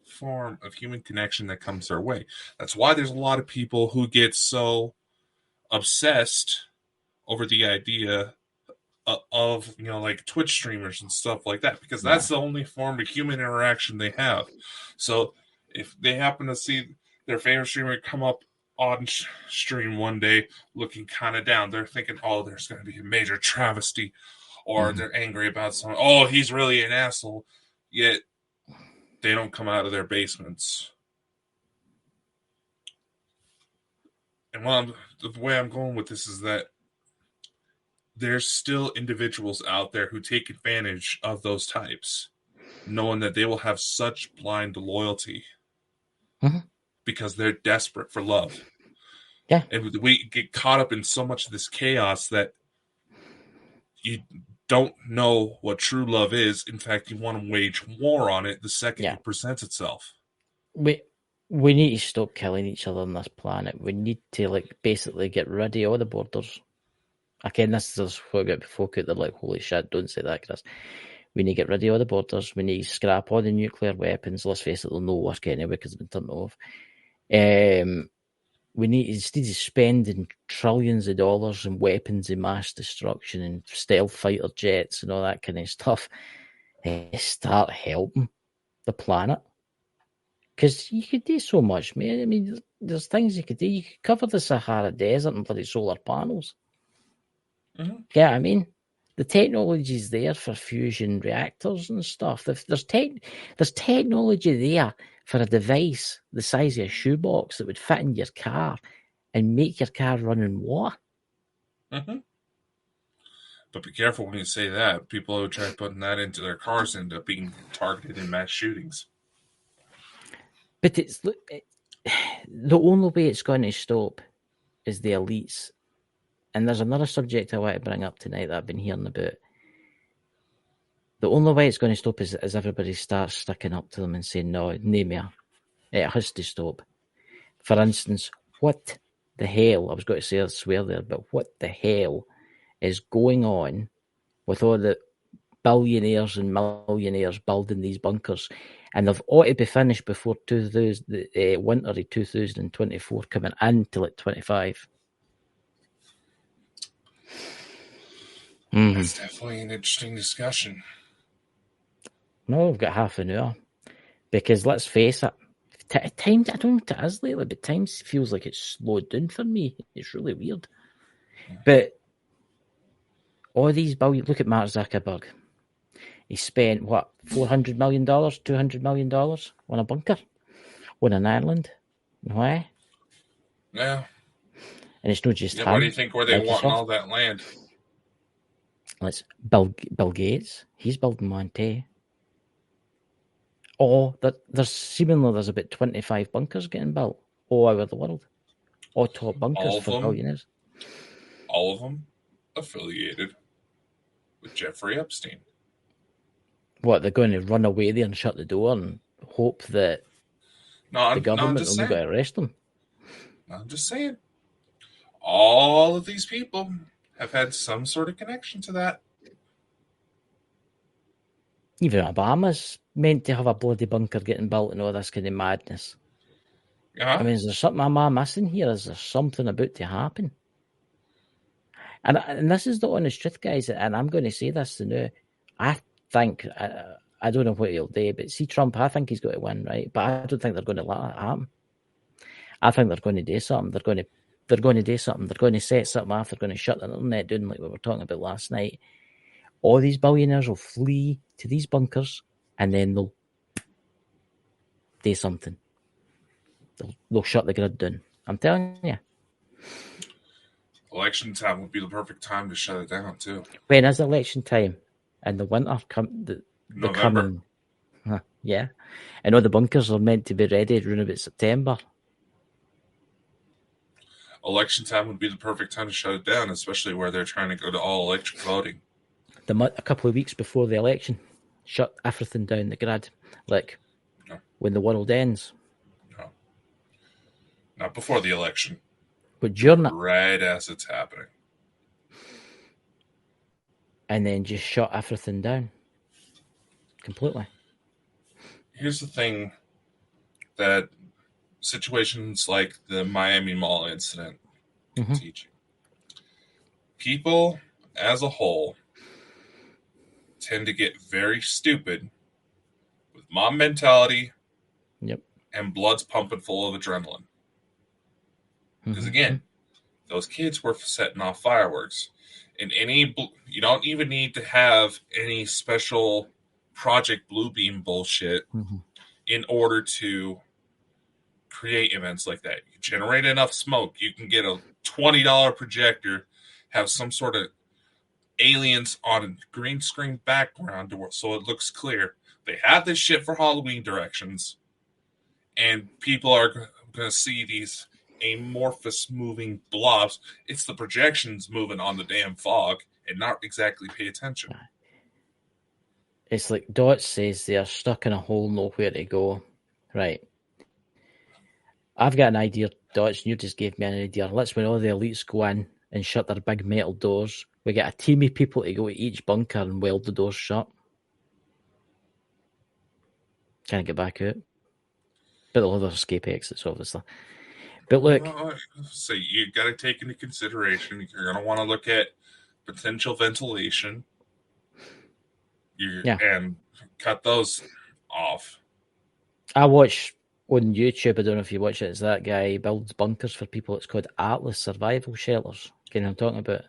form of human connection that comes their way. That's why there's a lot of people who get so obsessed over the idea of like Twitch streamers and stuff like that, because that's the only form of human interaction they have. So if they happen to see their favorite streamer come up on stream one day looking kind of down, they're thinking, oh, there's going to be a major travesty, or they're angry about something. Oh, he's really an asshole. Yet they don't come out of their basements. And the way I'm going with this is that there's still individuals out there who take advantage of those types, knowing that they will have such blind loyalty because they're desperate for love. Yeah. And we get caught up in so much of this chaos that you don't know what true love is. In fact, you want to wage war on it the second it presents itself. We need to stop killing each other on this planet. We need to basically get rid of all the borders. Again, this is what I got before. They're like, holy shit, don't say that, Chris. We need to get rid of all the borders. We need to scrap all the nuclear weapons. Let's face it, they'll no work anyway because they've been turned off. We need, instead of spending trillions of dollars in weapons of mass destruction and stealth fighter jets and all that kind of stuff, start helping the planet. Because you could do so much, man. I mean, there's things you could do. You could cover the Sahara Desert in bloody solar panels. Yeah, I mean, the technology is there for fusion reactors and stuff. There's technology there for a device the size of a shoebox that would fit in your car and make your car run in water. But be careful when you say that. People who try putting that into their cars end up being targeted in mass shootings. But it's the only way it's going to stop is the elites. And there's another subject I want to bring up tonight that I've been hearing about. The only way it's going to stop is everybody starts sticking up to them and saying, no, more. It has to stop. For instance, what the hell, I was going to say I swear there, but what the hell is going on with all the billionaires and millionaires building these bunkers? And they've ought to be finished before winter of 2024 coming into 25. That's definitely an interesting discussion. No, we've got half an hour. Because let's face it, time, I don't know what it is lately, but time feels like it's slowed down for me. It's really weird. But all these billion, look at Mark Zuckerberg. He spent, what, $400 million, $200 million on a bunker on an island. Why? Yeah. And it's not just him. Why do you think where they want all that land? Let's Bill Gates. He's building one too. Oh, there's about 25 bunkers getting built all over the world. All top bunkers for billionaires. All of them affiliated with Jeffrey Epstein. What, they're going to run away there and shut the door and hope that the government will go arrest them? I'm just saying. All of these people have had some sort of connection to that. Even Obama's meant to have a bloody bunker getting built and all this kind of madness. I mean, is there something I'm missing here? Is there something about to happen? And this is the honest truth, guys, and I'm going to say this now. I think, I don't know what he'll do, but see Trump, I think he's going to win, right? But I don't think they're going to let it happen. I think they're going to do something. They're going to do something. They're going to set something off. They're going to shut the internet down like we were talking about last night. All these billionaires will flee to these bunkers and then they'll do something. They'll shut the grid down. I'm telling you. Election time would be the perfect time to shut it down, too. When is election time? In the winter? November. Yeah. And all the bunkers are meant to be ready around about September. Election time would be the perfect time to shut it down, especially where they're trying to go to all electric voting. A couple of weeks before the election, shut everything down the grid, when the world ends. No, not before the election. But during it, right as it's happening, and then just shut everything down completely. Here's the thing: that situations like the Miami Mall incident teaching people as a whole tend to get very stupid with mom mentality. Yep. And blood's pumping full of adrenaline. Because again, those kids were setting off fireworks. And you don't even need to have any special Project Bluebeam bullshit in order to create events like that. You generate enough smoke, you can get a $20 projector, have some sort of aliens on a green screen background so it looks clear. They have this shit for Halloween directions, and people are going to see these amorphous moving blobs. It's the projections moving on the damn fog and not exactly pay attention. It's like Dot says, they are stuck in a hole, nowhere to go. Right. I've got an idea, Dots, and you just gave me an idea. Let's, when all the elites go in and shut their big metal doors, we get a team of people to go to each bunker and weld the doors shut. Can't get back out. But they'll have their escape exits, obviously. But look. So you got to take into consideration, you're going to want to look at potential ventilation and cut those off. I watch on YouTube, I don't know if you watch it, it's that guy builds bunkers for people. It's called Atlas Survival Shelters. You know what I'm talking about?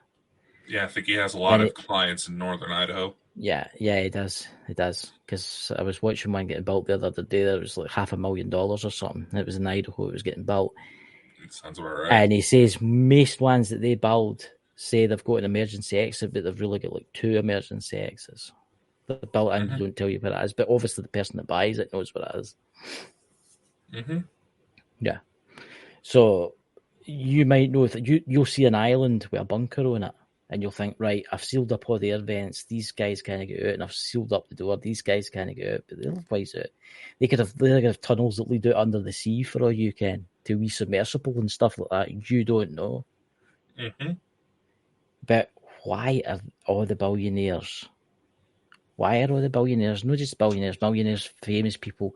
Yeah, I think he has a lot of clients in northern Idaho. Yeah, he does. He does. Because I was watching one getting built the other day. There was like $500,000 or something. It was in Idaho. It was getting built. It sounds about right. And he says most ones that they build say they've got an emergency exit, but they've really got like 2 emergency exits. They're built in, don't tell you what it is. But obviously the person that buys it knows what it is. Yeah. So you might know that you'll see an island with a bunker on it, and you'll think, right, I've sealed up all the air vents. These guys can't get out, and I've sealed up the door. These guys can't get out, but they'll live ways out. They could have tunnels that lead out under the sea for all you can, to wee submersible and stuff like that. You don't know. But why are all the billionaires? Why are all the billionaires, not just millionaires, famous people,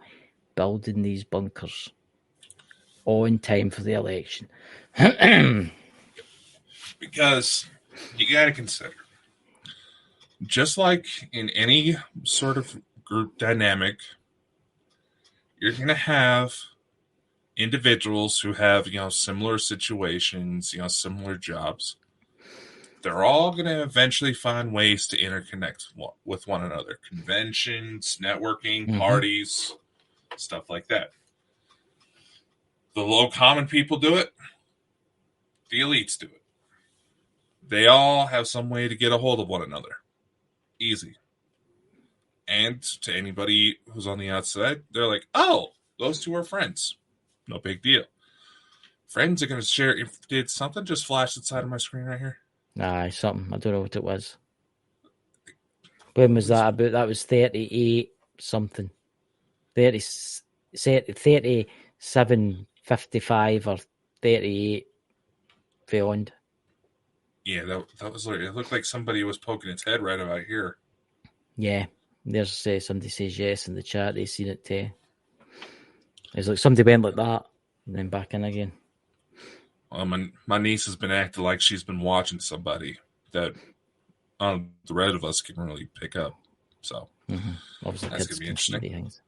building these bunkers on time for the election? Because you got to consider, just like in any sort of group dynamic, you're going to have individuals who have, similar situations, similar jobs. They're all going to eventually find ways to interconnect with one another. Conventions, networking, parties, stuff like that. The low common people do it. The elites do it. They all have some way to get a hold of one another. Easy. And to anybody who's on the outside, they're like, oh, those two are friends. No big deal. Friends are going to share. Did something just flash inside of my screen right here? Nah, something. I don't know what it was. When was that about? That was 38 something. 37.55 or 38 beyond. Yeah, that was like, it looked like somebody was poking its head right about here. Yeah, there's somebody says yes in the chat. They've seen it too. It's like somebody went like that and then back in again. Well, my niece has been acting like she's been watching somebody that the rest of us can really pick up. So Obviously, that's going to be interesting. Things.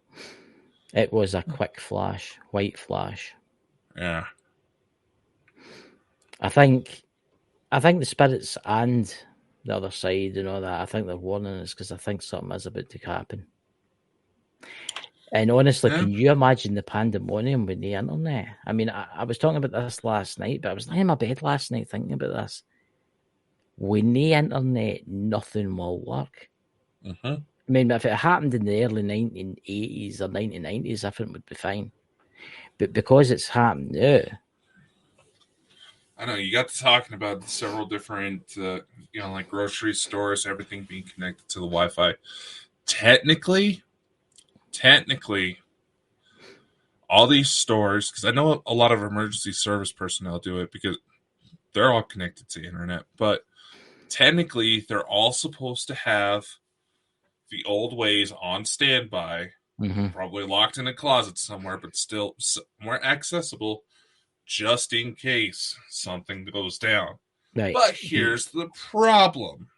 It was a quick flash, white flash. Yeah. I think the spirits and the other side and all that, I think they're warning us because I think something is about to happen. And honestly, can you imagine the pandemonium with the internet? I mean, I was talking about this last night, but I was lying in my bed last night thinking about this. When the internet, nothing will work. I mean, if it happened in the early 1980s or 1990s, I think it would be fine. But because it's happened now. I know, you got to talking about several different, like grocery stores, everything being connected to the Wi-Fi. Technically, all these stores, because I know a lot of emergency service personnel do it because they're all connected to the internet, but technically they're all supposed to have the old ways on standby, probably locked in a closet somewhere, but still more accessible just in case something goes down. Right. But here's the problem.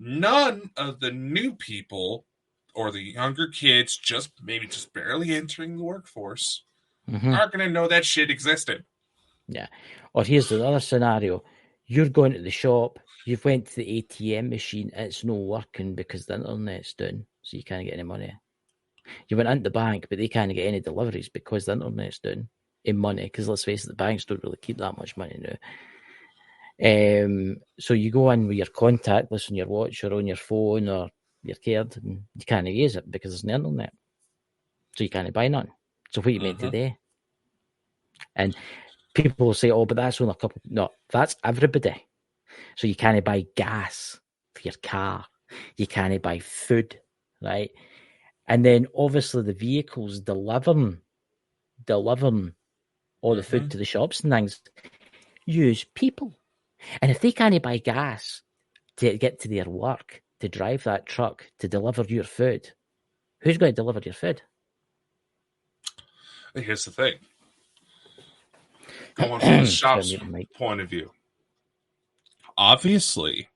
none of the new people or the younger kids just barely entering the workforce aren't going to know that shit existed. Yeah. Or here's the other scenario. You're going to the shop, you've went to the ATM machine, it's not working because the internet's down, so you can't get any money. You went into the bank, but they can't get any deliveries because the internet's down in money, because let's face it, the banks don't really keep that much money now. So you go in with your contactless on your watch or on your phone or your card, and you can't use it because there's no internet. So you can't buy none. So what you meant today? And people will say, oh, but that's only a couple. No, that's everybody. So you can't buy gas for your car. You can't buy food, right? And then obviously the vehicles delivering all the food to the shops and things use people. And if they can't buy gas to get to their work, to drive that truck, to deliver your food, who's going to deliver your food? Here's the thing. Going from the shop's point of view. Obviously,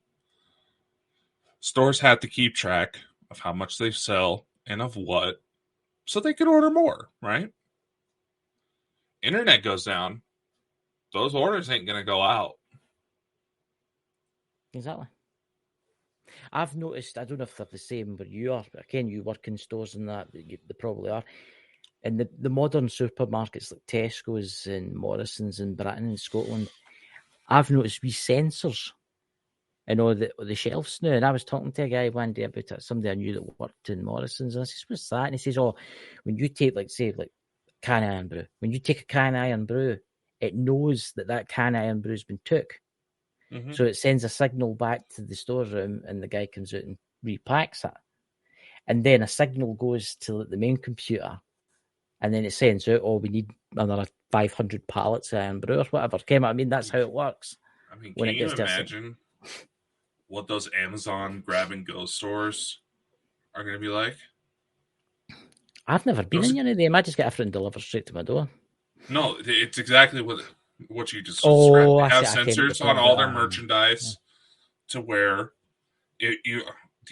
stores have to keep track of how much they sell and of what, so they can order more, right? Internet goes down, those orders ain't going to go out. Exactly. I've noticed, I don't know if they're the same where you are, but again, you work in stores and that, they probably are. And the modern supermarkets like Tesco's and Morrison's in Britain and Scotland, I've noticed wee sensors in all the shelves now. And I was talking to a guy one day about it, somebody I knew that worked in Morrison's, and I says, what's that? And he says, oh, when you take, like, say, like, can of iron brew, when you take a can of iron brew, it knows that can of iron brew has been took. So it sends a signal back to the storeroom, and the guy comes out and repacks it. And then a signal goes to the main computer, and then it sends out, oh, we need another 500 pallets of iron brew or whatever. I mean, that's how it works. I mean, can you imagine what those Amazon grab-and-go stores are going to be like? I've never been in any of them. I just get everything delivered straight to my door. No, it's exactly what you just described. They have sensors on all their merchandise to where you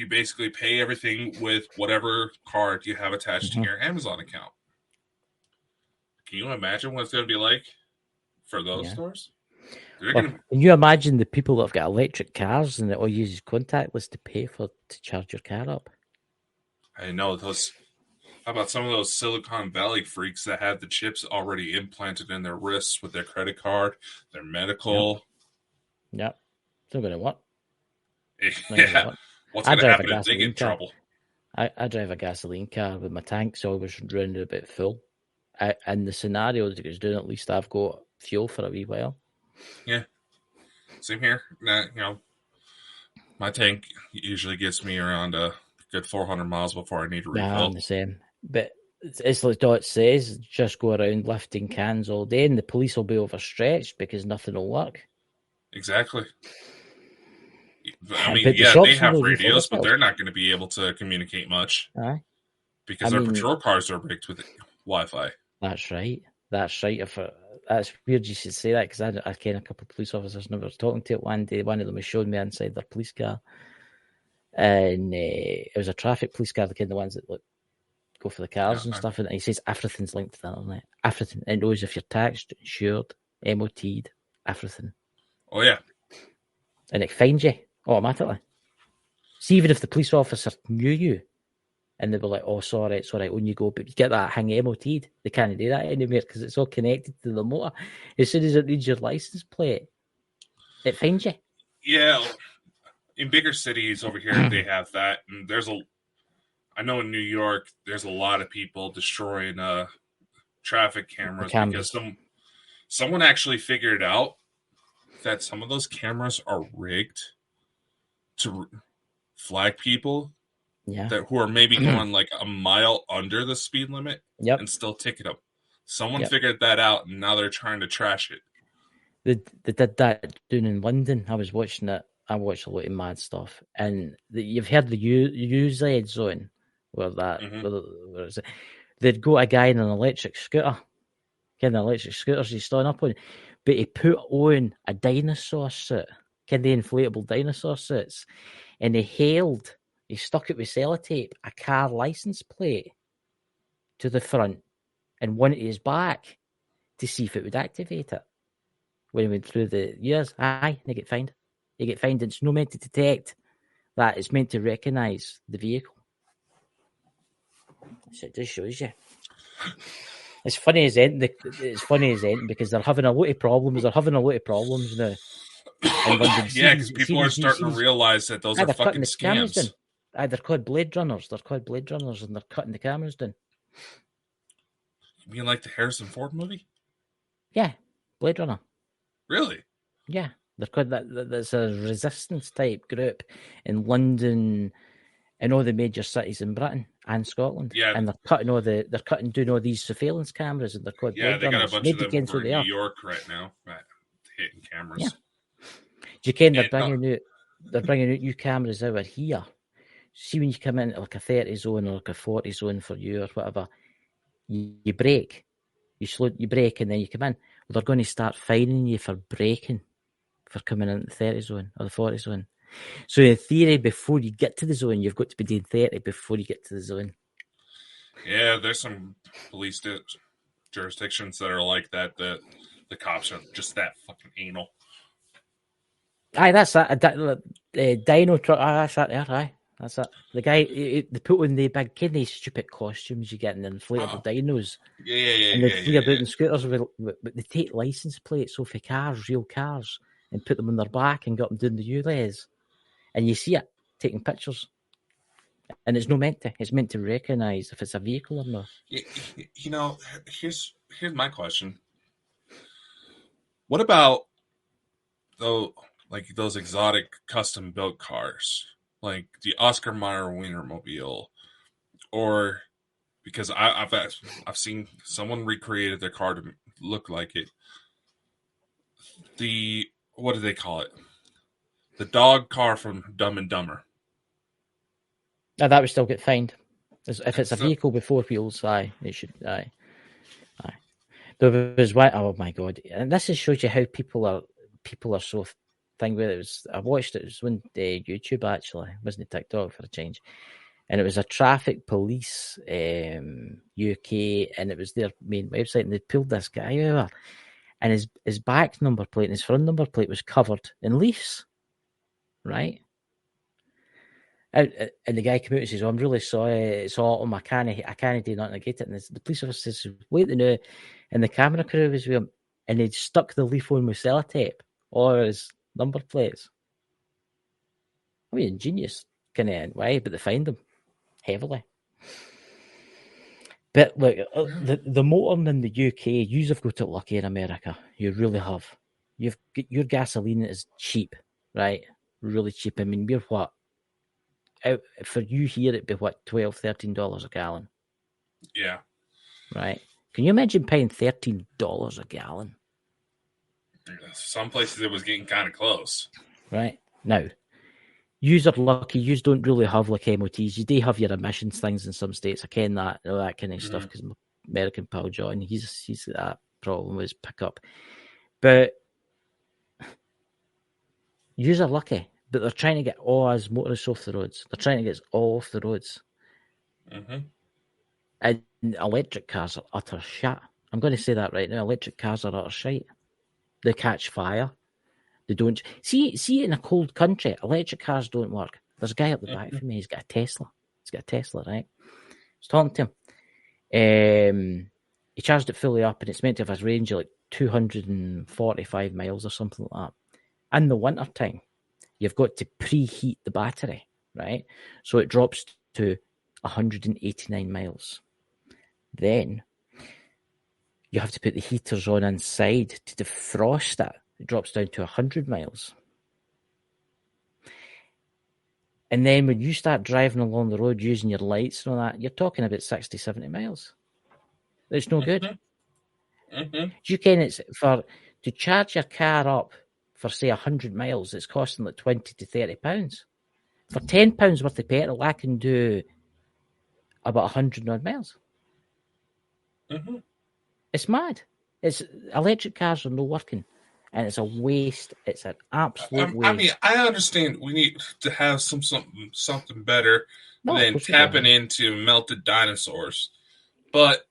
basically pay everything with whatever card you have attached to your Amazon account. Can you imagine what it's going to be like for those stores? Can you imagine the people that have got electric cars and that all uses contactless to pay to charge your car up? I know those. How about some of those Silicon Valley freaks that have the chips already implanted in their wrists with their credit card, their medical? Yep. It's not going to work. Yeah. What's going to happen if they get in trouble? I drive a gasoline car with my tanks always running a bit full. In the scenario that it's doing, at least I've got fuel for a wee while. Yeah. Same here. My tank usually gets me around a good 400 miles before I need a refill. Yeah, I'm the same. But it's like Dot says, just go around lifting cans all day and the police will be overstretched because nothing will work. Exactly. I mean, they have radios, but they're not going to be able to communicate much. Because their patrol cars are rigged with Wi-Fi. That's right. That's weird you should say that, because I ken a couple of police officers and I was talking to it one day. One of them was showing me inside their police car. And it was a traffic police car, the ones that go for the cars and stuff. And he says everything's linked to the internet. Everything. It knows if you're taxed, insured, MOT'd, everything. Oh, yeah. And it finds you automatically. See, even if the police officer knew you, and they were like, oh, sorry, it's all right, when you go, but you get that hang MOT'd, they can't do that anymore because it's all connected to the motor. As soon as it reads your license plate, it finds you. Yeah. In bigger cities over here, they have that. And I know in New York, there's a lot of people destroying traffic cameras because someone actually figured out that some of those cameras are rigged to flag people who are maybe going like a mile under the speed limit and still ticket them. Someone figured that out, and now they're trying to trash it. They did that down in London. I was watching it. I watched a lot of mad stuff, and you've heard the UZ zone where that where is it? They'd go a guy in an electric scooter, kind of electric scooters he's standing up on, but he put on a dinosaur suit, kind of inflatable dinosaur suits, and he stuck it with sellotape, a car license plate to the front and one at his back to see if it would activate it. When he went through the years, they get fined. They get fined. It's not meant to detect that. It's meant to recognise the vehicle. So it just shows you. It's funny as anything because they're having a lot of problems. They're having a lot of problems now. Yeah, because people are starting to realize that those are fucking scams. They're called Blade Runners. They're called Blade Runners, and they're cutting the cameras down. You mean like the Harrison Ford movie? Yeah, Blade Runner. Really? Yeah, they're called that. There's a resistance type group in London and all the major cities in Britain and Scotland. Yeah, and they're doing all these surveillance cameras, and they're called Blade Blade Runners. Runners. Got a bunch of them over in New York right now, hitting cameras. Yeah. Do you ken they're bringing out new cameras over here? See, when you come in like a 30 zone or like a 40 zone for you or whatever, you brake, you brake, and then you come in. Well, they're going to start fining you for braking for coming in the 30 zone or the 40 zone. So in theory, before you get to the zone, you've got to be doing 30 before you get to the zone. Yeah, there's some police jurisdictions that are like that. The cops are just that fucking anal. Aye, that's that. Dino truck. That's that there. Aye, that's it. The guy, they put on the big kidney stupid costumes you get in the inflatable dinos. Yeah. And they flee about in scooters, but they take license plates off of cars, real cars, and put them on their back and got them doing the U-lays. And you see it, taking pictures. And it's not meant to. It's meant to recognise if it's a vehicle or not. You know, here's my question. What about those exotic custom built cars, like the Oscar Mayer Wienermobile, or because I've seen someone recreated their car to look like it. What do they call it? The dog car from Dumb and Dumber. Now that would still get fined. If it's a vehicle with four wheels, it should. There was one. Oh my god! And this just shows you how people are so thing with it. I watched it. It was on YouTube actually. It wasn't TikTok for a change. And it was a traffic police UK, and it was their main website. And they pulled this guy over, and his back number plate and his front number plate was covered in leaves, right? And the guy came out and says, "Oh, I'm really sorry. It's autumn. I can't do nothing to get it." And the police officer says, "Wait a minute." And the camera crew was with him, and they'd stuck the leaf on with sellotape or his number plates. I mean, ingenious kind of way, but they fined him heavily. But look, the motoring in the UK, you've got it lucky in America. You really have. Your gasoline is cheap, right? Really cheap. I mean, we're what? For you here, it'd be what, $12, $13 a gallon? Yeah. Right. Can you imagine paying $13 a gallon? Some places it was getting kind of close. Right. Now, yous are lucky. Yous don't really have like MOTs. You do have your emissions things in some states. I ken that, all that kind of stuff, because my American pal John, he's got that problem with his pickup. But yous are lucky. But they're trying to get all us motorists off the roads. They're trying to get us all off the roads. Mm-hmm. And electric cars are utter shit. I'm going to say that right now. Electric cars are utter shite. They catch fire. They don't. See, in a cold country, electric cars don't work. There's a guy up the back from me. He's got a Tesla. Right? I was talking to him. He charged it fully up, and it's meant to have a range of like 245 miles or something like that. In the winter time, you've got to preheat the battery, right? So it drops to 189 miles. Then you have to put the heaters on inside to defrost it. It drops down to 100 miles. And then when you start driving along the road using your lights and all that, you're talking about 60, 70 miles. It's no good. Do you ken it's to charge your car up for say 100 miles, it's costing like £20 to £30. For £10 worth of petrol, I can do about 100 odd miles. It's mad. It's electric cars are not working. And it's a waste. It's an absolute waste. I mean, I understand we need to have something better than Of tapping into melted dinosaurs. But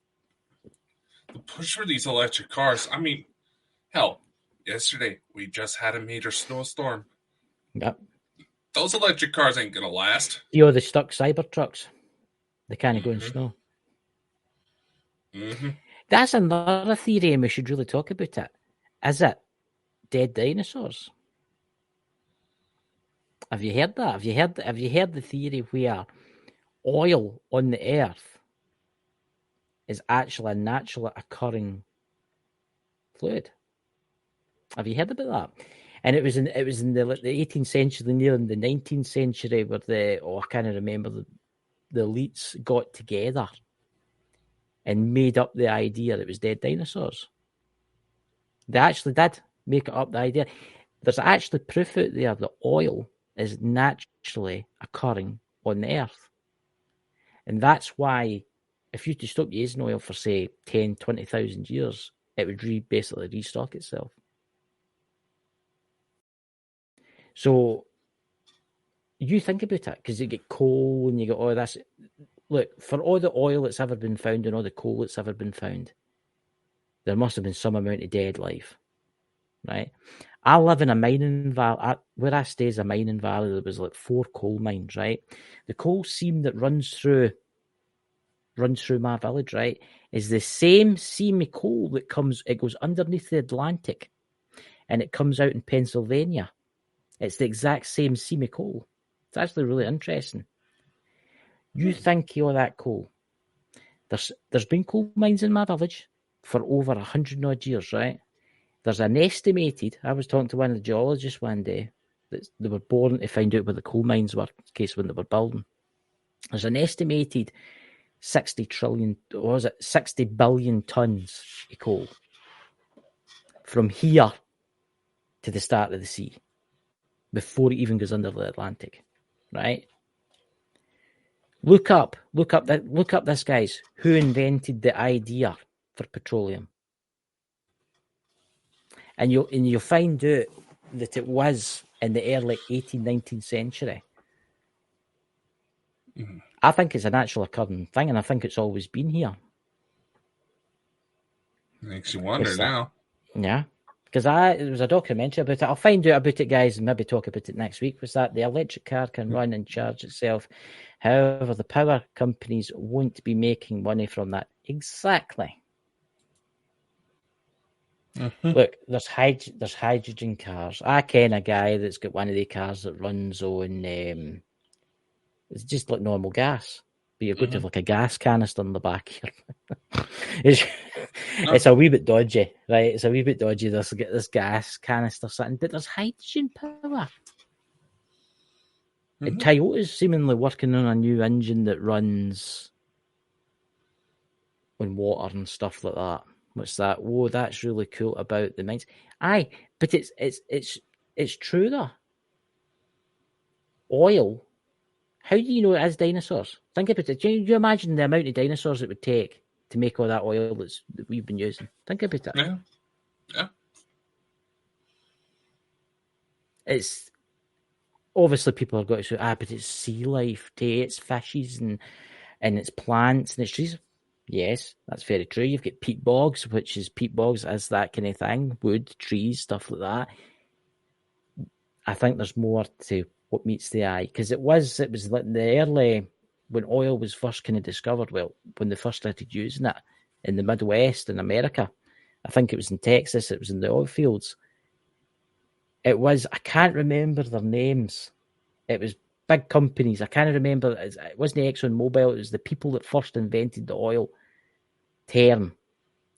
the push for these electric cars, I mean, hell, yesterday we just had a major snowstorm. Yep. Those electric cars ain't going to last. You know, the stuck cyber trucks. They can't go in snow. Mm-hmm. That's another theory, and we should really talk about it. Is it dead dinosaurs? Have you heard that? Have you heard the theory where oil on the earth is actually a naturally occurring fluid? Have you heard about that? And it was in the 18th century, near in the 19th century, where I can't remember, the elites got together and made up the idea that it was dead dinosaurs. They actually did make it up, the idea. There's actually proof out there that oil is naturally occurring on the earth. And that's why if you to stop using oil for, say, 10, 20,000 years, it would basically restock itself. So you think about it, because you get coal and you get all this. Look, for all the oil that's ever been found and all the coal that's ever been found, there must have been some amount of dead life, right? I live in a mining valley. Where I stay is a mining valley. There was like 4 coal mines, right? The coal seam that runs through my village, right, is the same seamy coal that goes underneath the Atlantic, and it comes out in Pennsylvania. It's the exact same seamy coal. It's actually really interesting. You think of that coal. There's been coal mines in my village for over 100 odd years, right? There's an estimated, I was talking to one of the geologists one day, that they were born to find out where the coal mines were, in case when they were building. There's an estimated 60 billion tons of coal from here to the start of the sea before it even goes under the Atlantic, right? Look up this, guys. Who invented the idea for petroleum? And you'll find out that it was in the early 18th, 19th century. Mm-hmm. I think it's an actual occurring thing, and I think it's always been here. Makes you wonder now. Yeah. Because there was a documentary about it. I'll find out about it, guys, and maybe talk about it next week. Was that the electric car can run and charge itself. However, the power companies won't be making money from that. Exactly. Mm-hmm. Look, there's hydrogen cars. I ken a guy that's got one of the cars that runs on it's just like normal gas, but you've got to have like a gas canister in the back here. It's a wee bit dodgy, right? It's a wee bit dodgy. There's get this gas canister sitting, but there's hydrogen power. Mm-hmm. And Toyota's seemingly working on a new engine that runs on water and stuff like that. What's that? Whoa, that's really cool about the mines. Aye, but it's true though. Oil. How do you know it is dinosaurs? Think about it. Do you imagine the amount of dinosaurs it would take to make all that oil that we've been using? Think about it. Yeah. It's obviously people are going to say, but it's sea life, it's fishes and it's plants and it's trees. Yes, that's very true. You've got peat bogs, which is peat bogs as that kind of thing, wood, trees, stuff like that. I think there's more to what meets the eye, because it was like the early, when oil was first kind of discovered, well, when they first started using it in the Midwest in America. I think it was in Texas, it was in the oil fields. It was, I can't remember their names. It was big companies. I can't remember. It wasn't ExxonMobil. It was the people that first invented the oil term.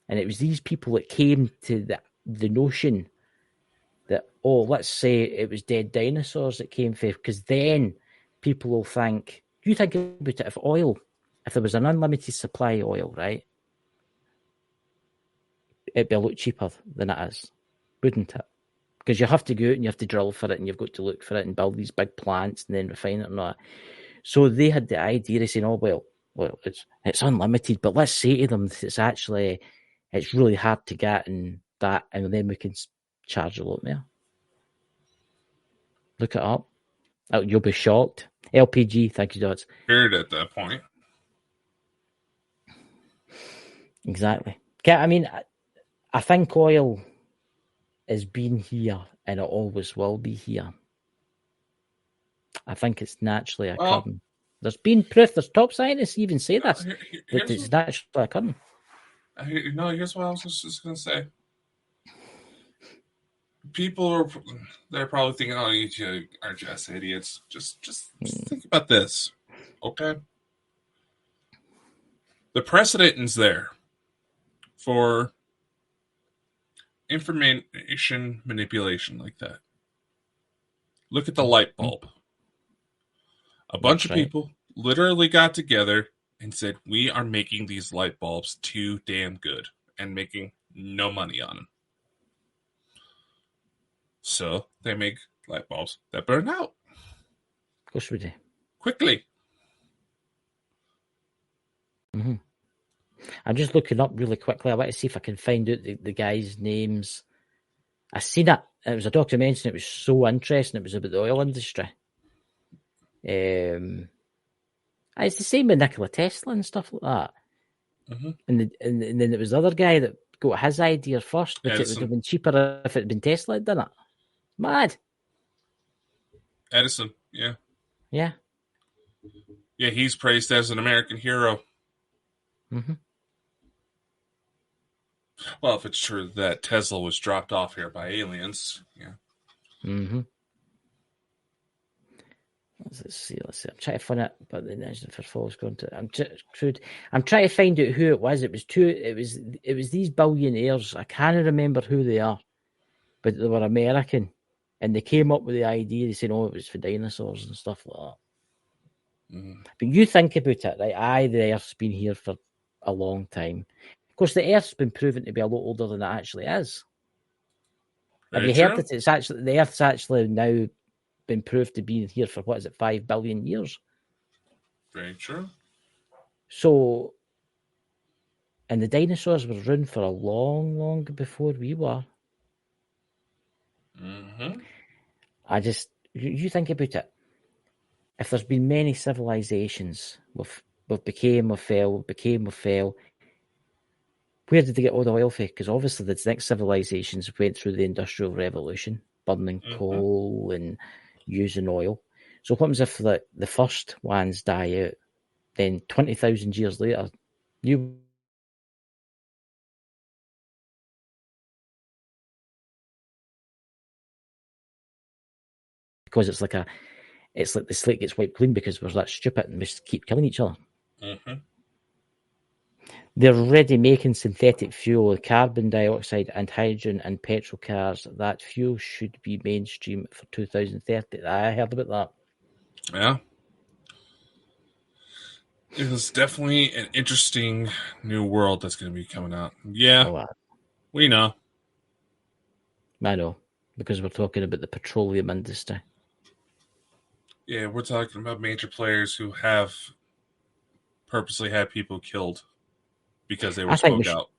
And it was these people that came to the notion that, let's say it was dead dinosaurs that came from, because then people will think, you think about it, if there was an unlimited supply of oil, right? It'd be a lot cheaper than it is, wouldn't it? Because you have to go out and you have to drill for it and you've got to look for it and build these big plants and then refine it and all that. So they had the idea of saying, well, it's unlimited, but let's say to them that it's really hard to get and that, and then we can charge a lot more. Look it up. Oh, you'll be shocked. LPG, thank you, Dodds. Scared at that point. Exactly. I mean, I think oil has been here and it always will be here. I think it's naturally occurring. There's been proof. There's top scientists even say this, that it's naturally occurring. Here's what I was just going to say. People they're probably thinking, "Oh, you are just idiots." Just think about this, okay? The precedent is there for information manipulation like that. Look at the light bulb. A bunch of people literally got together and said, "We are making these light bulbs too damn good and making no money on them." So they make light bulbs that burn out. Of course we do. Quickly. Mm-hmm. I'm just looking up really quickly. I want to see if I can find out the guys' names. I seen it. It was a documentary. It was so interesting. It was about the oil industry. It's the same with Nikola Tesla and stuff like that. Mm-hmm. And then there was the other guy that got his idea first, which Edison. it would have been cheaper if it had been Tesla had done it. Mad. Edison, yeah. Yeah. Yeah, he's praised as an American hero. Mm-hmm. Well, if it's true that Tesla was dropped off here by aliens, yeah. Mm-hmm. Let's see. I'm trying to find it, but the National for Falls going to. I'm trying to find out who it was. It was these billionaires. I can't remember who they are, but they were American, and they came up with the idea. They said, "Oh, it was for dinosaurs and stuff like that." Mm. But you think about it, right? The Earth's been here for a long time. Of course, the Earth's been proven to be a lot older than it actually is. Have you heard that it's actually the Earth's actually now been proved to be here for 5 billion years? Very true. So, and the dinosaurs were around for a long, long before we were. Mm-hmm. You think about it. If there's been many civilizations, we've became, we fell. Where did they get all the oil from? Because obviously the next civilizations went through the Industrial Revolution, burning coal and using oil. So what happens if the first ones die out? Then 20,000 years later, because it's like the slate gets wiped clean because we're that stupid and we just keep killing each other. Mm-hmm. They're already making synthetic fuel, carbon dioxide and hydrogen and petrol cars. That fuel should be mainstream for 2030. I heard about that. Yeah. It was definitely an interesting new world that's going to be coming out. Yeah, we know. I know, because we're talking about the petroleum industry. Yeah, we're talking about major players who have purposely had people killed because they were spoke out.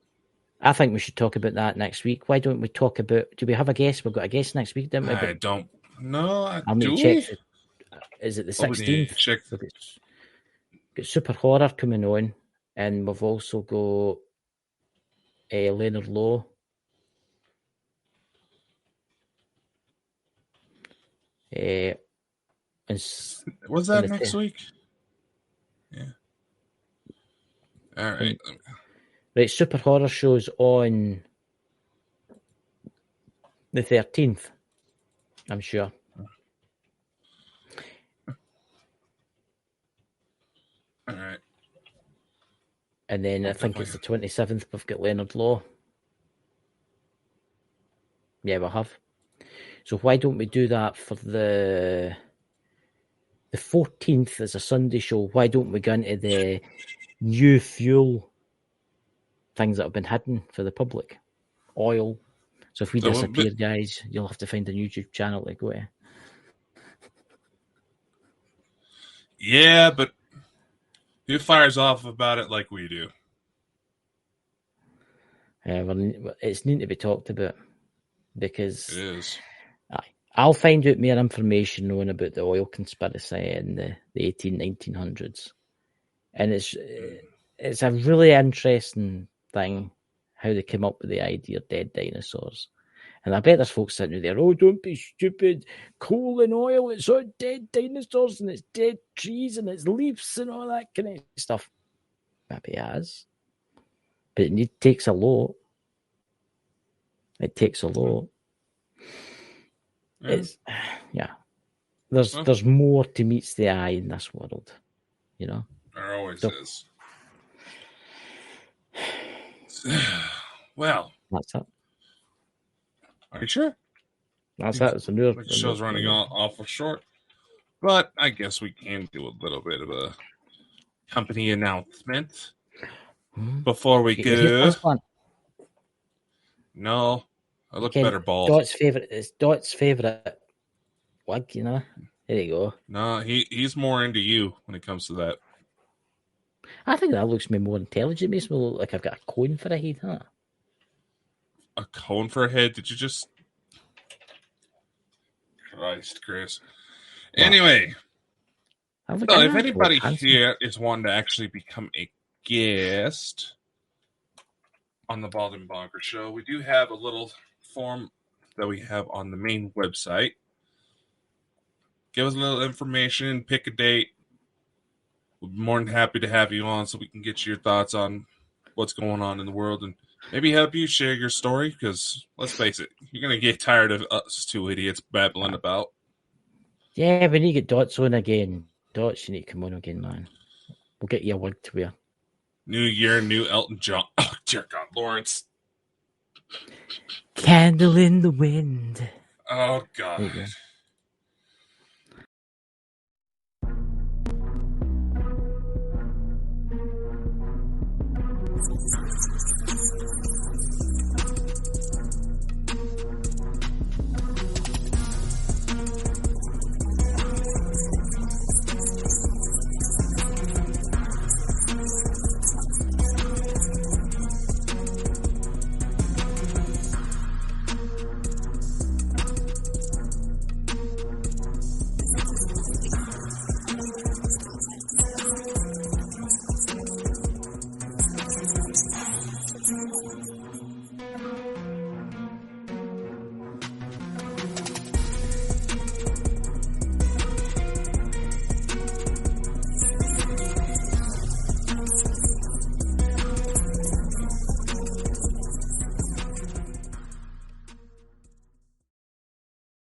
I think we should talk about that next week. Why don't we talk about... Do we have a guest? We've got a guest next week, didn't we? I don't know. I'm going to check. Is it the 16th? Check. We've got Super Horror coming on, and we've also got Leonard Lowe. Was that next week? Yeah. All right. Right, Super Horror Show's on the 13th, I'm sure. All right. And then I think it's the 27th, we've got Leonard Lowe. Yeah, we'll have. So why don't we do that for the 14th is a Sunday show. Why don't we go into the new fuel things that have been hidden for the public? Oil. So if we disappear, guys, you'll have to find a YouTube channel to go to. Yeah, but who fires off about it like we do? It's need to be talked about. because It is. I'll find out more information knowing about the oil conspiracy in the 1900s. And it's a really interesting thing how they came up with the idea of dead dinosaurs. And I bet there's folks sitting there, oh, don't be stupid. Coal and oil, it's all dead dinosaurs and it's dead trees and it's leaves and all that kind of stuff. Maybe it is. But it takes a lot. It takes a lot. It's There's more to meets the eye in this world, you know. There always is. Well, that's it. Are you sure? That's it. It's the show's running awful short, but I guess we can do a little bit of a company announcement before we go. No, I look better bald. Dot's favorite wig, you know. There you go. No, he's more into you when it comes to that. I think that looks me more intelligent. It makes me look like I've got a cone for a head, huh? A cone for a head? Did you just... Christ, Chris. Wow. Anyway, so if anybody here is wanting to actually become a guest on the Bald and Bonkers Show, we do have a little form that we have on the main website. Give us a little information, pick a date. We'd be more than happy to have you on so we can get your thoughts on what's going on in the world and maybe help you share your story, because let's face it, you're going to get tired of us two idiots babbling about. Yeah, we need to get Dots on again. Dots, you need to come on again, man. We'll get you a wig to wear. New year, new Elton John. Oh, dear God, Lawrence. Candle in the wind. Oh, God.